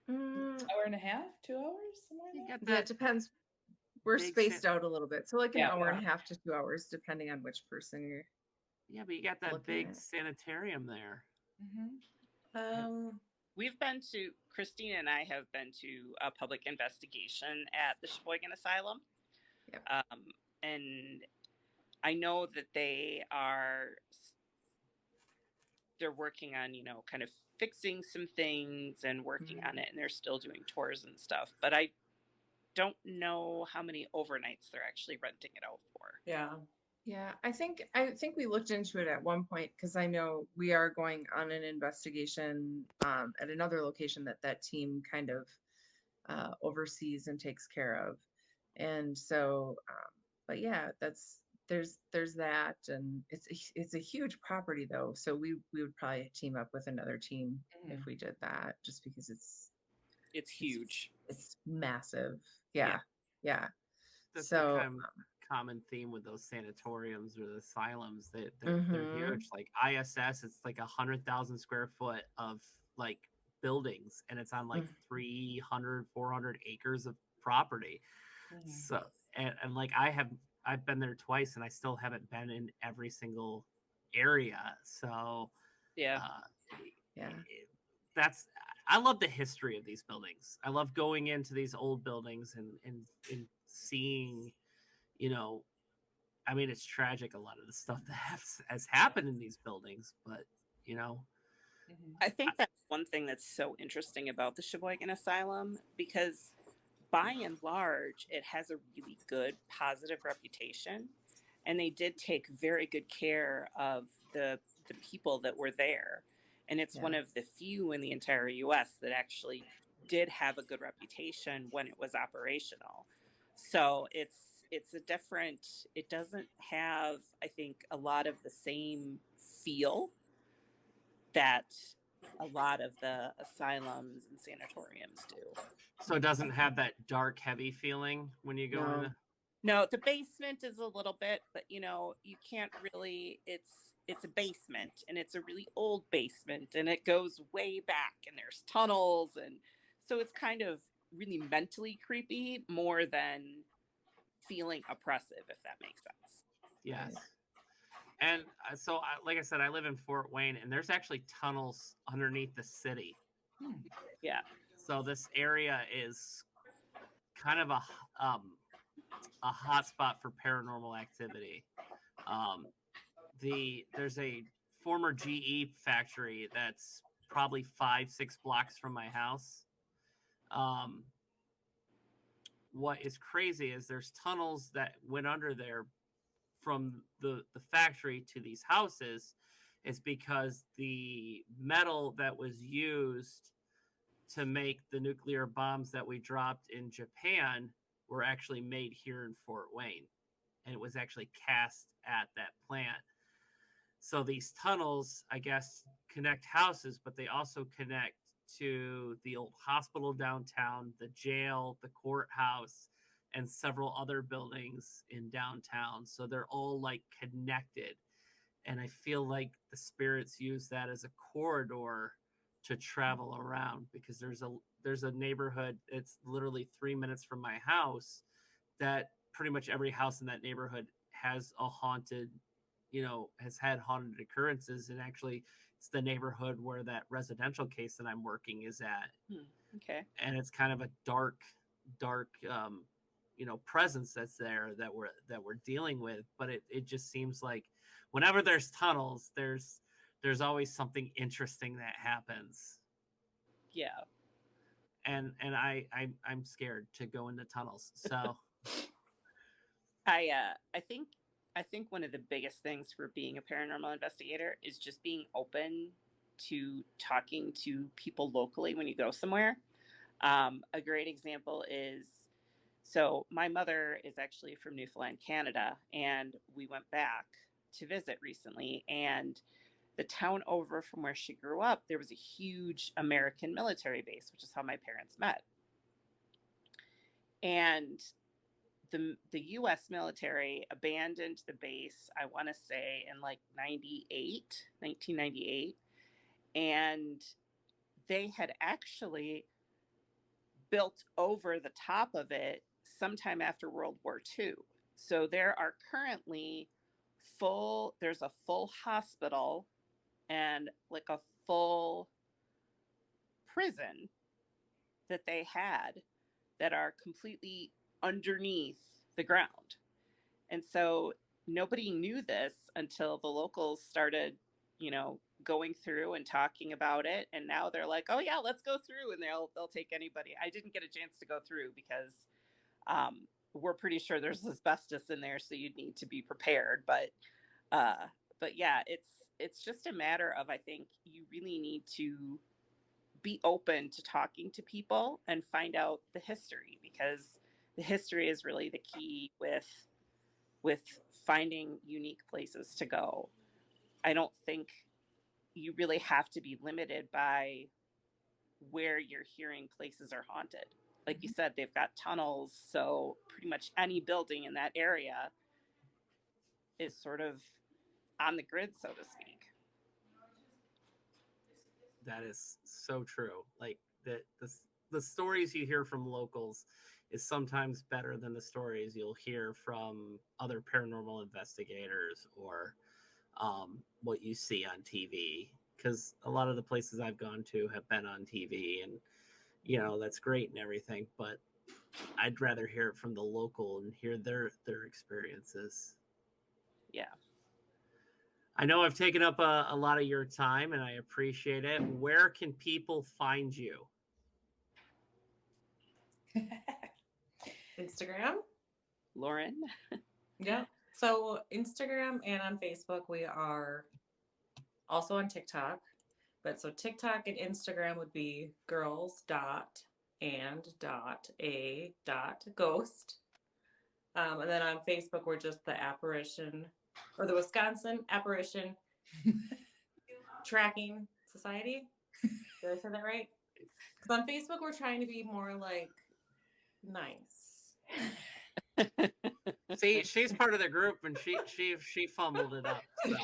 Hour and a half, 2 hours, somewhere
You
there?
got
Yeah,
that
it depends. We're
big
spaced out a little bit. So like an
Yeah.
hour and a half to 2 hours, depending on which person you're
yeah, but you got that
looking
big
at.
sanitarium there.
We've been to, Christina and I have been to a public investigation at the Sheboygan Asylum.
Yep.
And I know that they're working on, kind of fixing some things and working on it, and they're still doing tours and stuff. But I don't know how many overnights they're actually renting it out for.
Yeah.
Yeah, I think we looked into it at one point because I know we are going on an investigation at another location that team kind of oversees and takes care of. And so, but yeah, there's that, and it's a huge property though. So we would probably team up with another team if we did that, just because
It's huge.
it's massive. Yeah, yeah.
That's
So
the common theme with those sanatoriums or the asylums. They're
Mhm.
huge. Like ISS, it's like 100,000 square foot of like buildings, and it's on like 300-400 acres of property. So and like I've been there twice, and I still haven't been in every single area. So
Yeah.
yeah.
I love the history of these buildings. I love going into these old buildings and seeing, I mean, it's tragic, a lot of the stuff that has happened in these buildings, but
I think that's one thing that's so interesting about the Sheboygan Asylum, because by and large, it has a really good positive reputation. And they did take very good care of the people that were there. And it's one of the few in the entire US that actually did have a good reputation when it was operational. So it's a different, it doesn't have, I think, a lot of the same feel that a lot of the asylums and sanatoriums do.
So it doesn't have that dark, heavy feeling when you go in.
No, the basement is a little bit, but you can't really, it's a basement, and it's a really old basement, and it goes way back, and there's tunnels, and so it's kind of really mentally creepy more than feeling oppressive, if that makes sense.
Yes. And so, like I said, I live in Fort Wayne, and there's actually tunnels underneath the city.
Yeah.
So this area is kind of a hot spot for paranormal activity. There's a former GE factory that's probably 5-6 blocks from my house. What is crazy is there's tunnels that went under there from the factory to these houses. Is because the metal that was used to make the nuclear bombs that we dropped in Japan were actually made here in Fort Wayne, and it was actually cast at that plant. So these tunnels, I guess, connect houses, but they also connect to the old hospital downtown, the jail, the courthouse, and several other buildings in downtown. So they're all like connected. And I feel like the spirits use that as a corridor to travel around, because there's there's a neighborhood. It's literally 3 minutes from my house. That pretty much every house in that neighborhood has a haunted, has had haunted occurrences, and actually, it's the neighborhood where that residential case that I'm working is at.
Okay.
And it's kind of a dark, presence that's there that we're dealing with. But it just seems like whenever there's tunnels, there's always something interesting that happens.
Yeah.
And I'm scared to go into tunnels. So
I think one of the biggest things for being a paranormal investigator is just being open to talking to people locally when you go somewhere. A great example is, so my mother is actually from Newfoundland, Canada, and we went back to visit recently, and the town over from where she grew up, there was a huge American military base, which is how my parents met. And the US military abandoned the base, I want to say in like 1998. And they had actually built over the top of it sometime after World War II. So there are currently there's a full hospital and like a full prison that they had that are completely underneath the ground. And so nobody knew this until the locals started, going through and talking about it. And now they're like, oh yeah, let's go through, and they'll take anybody. I didn't get a chance to go through because we're pretty sure there's asbestos in there, so you'd need to be prepared. But yeah, it's just a matter of, I think you really need to be open to talking to people and find out the history, because the history is really the key with finding unique places to go. I don't think you really have to be limited by where you're hearing places are haunted. Like you said, they've got tunnels, so pretty much any building in that area is sort of on the grid, so to speak.
that is so true. Like the stories you hear from locals is sometimes better than the stories you'll hear from other paranormal investigators or what you see on TV. Because a lot of the places I've gone to have been on TV, and that's great and everything, but I'd rather hear it from the local and hear their experiences.
Yeah.
I know I've taken up a lot of your time, and I appreciate it. Where can people find you?
Instagram.
Lauren?
Yeah. So Instagram and on Facebook, we are also on TikTok. But so TikTok and Instagram would be girls.and.a.ghost. And then on Facebook, we're just the Apparition, or the Wisconsin Apparition Tracking Society. Did I say that right? Because on Facebook, we're trying to be more like nice.
See, she's part of the group, and she fumbled it up. So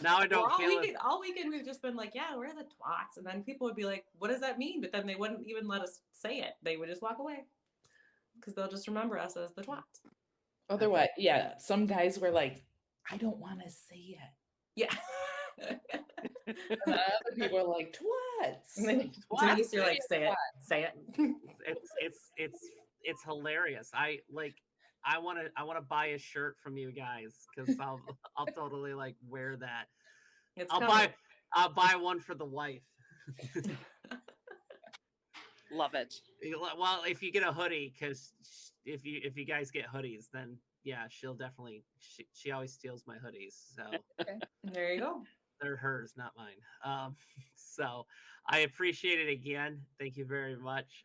now I don't feel it.
All weekend we've just been like, yeah, we're the twats, and then people would be like, what does that mean? But then they wouldn't even let us say it. They would just walk away because they'll just remember us as the twats.
Otherwise, yeah, some guys were like, I don't want to say it.
Yeah.
And then other people are like, twats.
And then Denise, you're like, say it.
It's hilarious. I want to buy a shirt from you guys, because I'll totally like wear that. I'll buy one for the wife.
Love it.
Well, if you get a hoodie, because if you guys get hoodies, then yeah, she'll definitely. She always steals my hoodies, so
Okay. There you go.
they're hers, not mine. So I appreciate it again. Thank you very much.